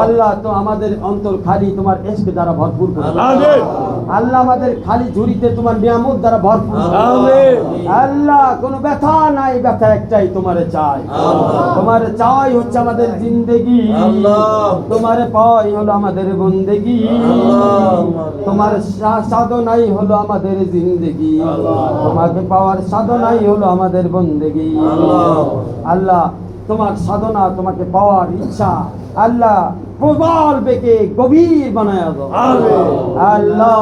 আল্লাহ তো আমাদের অন্তর খালি তোমার ইশক দ্বারা ভরপুর করে দাও। আমিন। আল্লাহ আমাদের খালি ঝুড়িতে তোমার নিয়ামত দ্বারা ভরপুর করে দাও। আমিন। আল্লাহ কোনো ব্যথা নাই, ব্যথা একটাই, তোমারে চাই। তোমার চাই হচ্ছে আমাদের জিন্দেগি, আল্লাহ। তোমারে পাওয়াই হলো আমাদের বন্দেগি, আল্লাহ। তোমার সাধনাই হলো আমাদের জিন্দেগি, তোমাকে পাওয়ার সাধনাই হলো আমাদের বন্দেগি। আল্লাহ তোমার সাধনা, তোমাকে পাওয়ার ইচ্ছা আল্লাহ প্রবল বেগে গভীর বানায়া দাও। আল্লাহ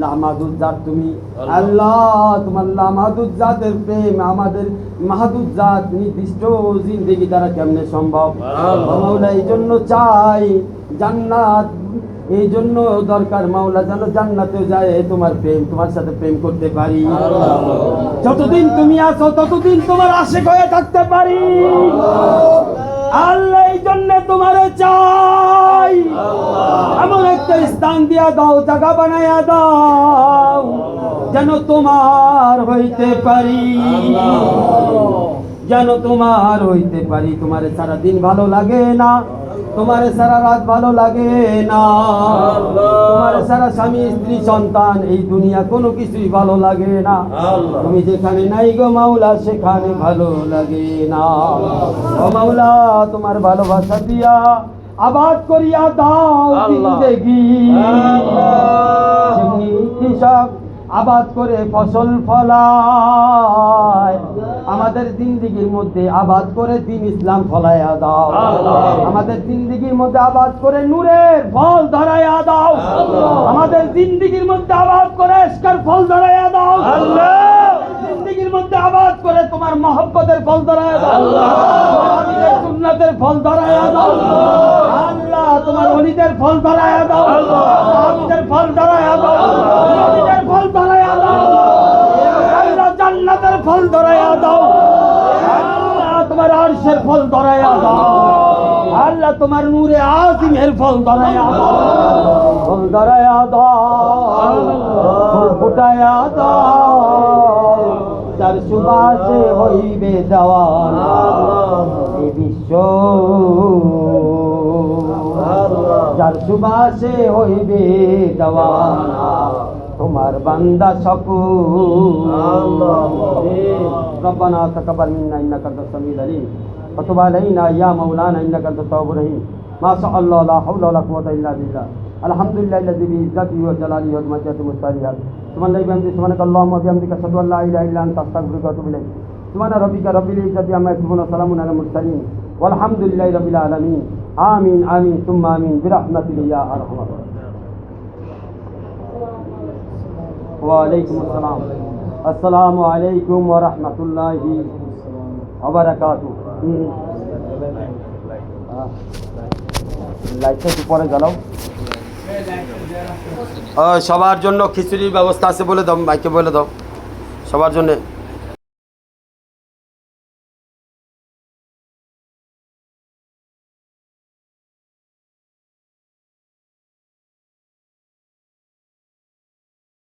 লামাদুজ্জাত তুমি, আল্লাহ তোমার লামাদুজ্জাতের প্রেম আমাদের মাহাদুজ্জাত নির্দিষ্ট জিন্দেগি দ্বারা কেমনে সম্ভব? মাওলা এই জন্য চাই জান্নাত, এই জন্য দরকার মাওলা যেন জান্নাতে যায় তোমার প্রেম, তোমার সাথে প্রেম করতে পারি। যতদিন তুমি আছো ততদিন তোমার আশিক হয়ে থাকতে পারি। আল্লাহ এই জন্য তোমার চাই, এমন একটা স্থান দিয়া দাও, জায়গা বানায়া দাও যেন তোমার হইতে পারি, যেন তোমার হইতে পারি। তোমার সারা দিন ভালো লাগে না, তোমার সারা রাত ভালো লাগে না, তোমার সারা স্বামী স্ত্রী সন্তান এই দুনিয়া কোনো কিছুই ভালো লাগে না। তুমি যেখানে নাই গো মাওলা, সেখানে ভালো লাগে না। ও মাওলা তোমার ভালোবাসা দিয়া আবাদ করিয়া দাও জিন্দেগি। যেমনি কৃষক আবাদ করে ফসল ফলায়, আমাদের জিন্দেগির মধ্যে আবাদ করে দিন ইসলাম ফলাইয়া দাও। আমাদের জিন্দেগির মধ্যে আবাদ করে নূরের ফল ধরাইয়া দাও। আমাদের জিন্দেগির মধ্যে আবাদ করে ইশকের ফল ধরাইয়া দাও। জিন্দেগির মধ্যে আবাদ করে তোমার মহব্বতের ফল ধরাইয়া দাও। তোমার সুন্নাতের ফল ধরাইয়া দাও। আল্লাহ তোমার ওলিদের ফল ধরাইয়া দাও। সাহাবীদের ফল ধরাইয়া দাও। নবীদের ফল ধরাইয়া দাও। আল্লাহ জান্নাতের ফল ধরাইয়া দাও। আল্লাহ তোমার আরশের ফল ধরাইয়া দাও। আল্লাহ তোমার নূরে আজিমের ফল ধরাইয়া দাও। ফল ধরাইয়া দাও, ফুল ফুটাইয়া দাও, যার সুবাসে হইবে দেওয়ানা এই বিশ্ব, যার সুবাসে হইবে দেওয়ানা তোমার বান্দা সকল। রব্বানা তাকাব্বাল মিন্না ইন্নাকা আনতাস সামিউল আলিম ওয়া তুব আলাইনা ইয়া মাওলানা ইন্নাকা আনতাত তাওয়াবুর রহিম। মা শা আল্লাহ লা হাওলা ওয়া লা কুওয়াতা ইল্লা বিল্লাহ। আলহামদুলিল্লাহিল্লাযী বিইজ্জাতিহি ওয়া জালালিহি ওয়া বিমাজ্জাতিহি মুস্তারিহাত। সুবহানাল্লাহি ওয়া বিহামদিহি সুবহানাকাল্লাহুম্মা ওয়া বিহামদিকা আশহাদু আল্লা ইলাহা ইল্লা আনতা আস্তাগফিরুকা ওয়া আতুবু ইলাইক। সুবহানা রাব্বিকা রাব্বিল ইজ্জাতি আম্মা ইয়াসিফুন ওয়া সালামুন আলাল মুরসালিন ওয়ালহামদুলিল্লাহি রাব্বিল আলামিন। আমিন আমিন সুম্মা আমিন বিরহমাতিকা ইয়া আরহামার রাহিমিন। ওয়ালাইকুম আসসালাম। আসসালামু আলাইকুম ওয়া রাহমাতুল্লাহি ওয়া বারাকাতুহু। লাইটটা একটু পরে জ্বালাও। সবার জন্য খিচুড়ির ব্যবস্থা আছে বলে দাও, মাইকে বলে দাও সবার জন্য।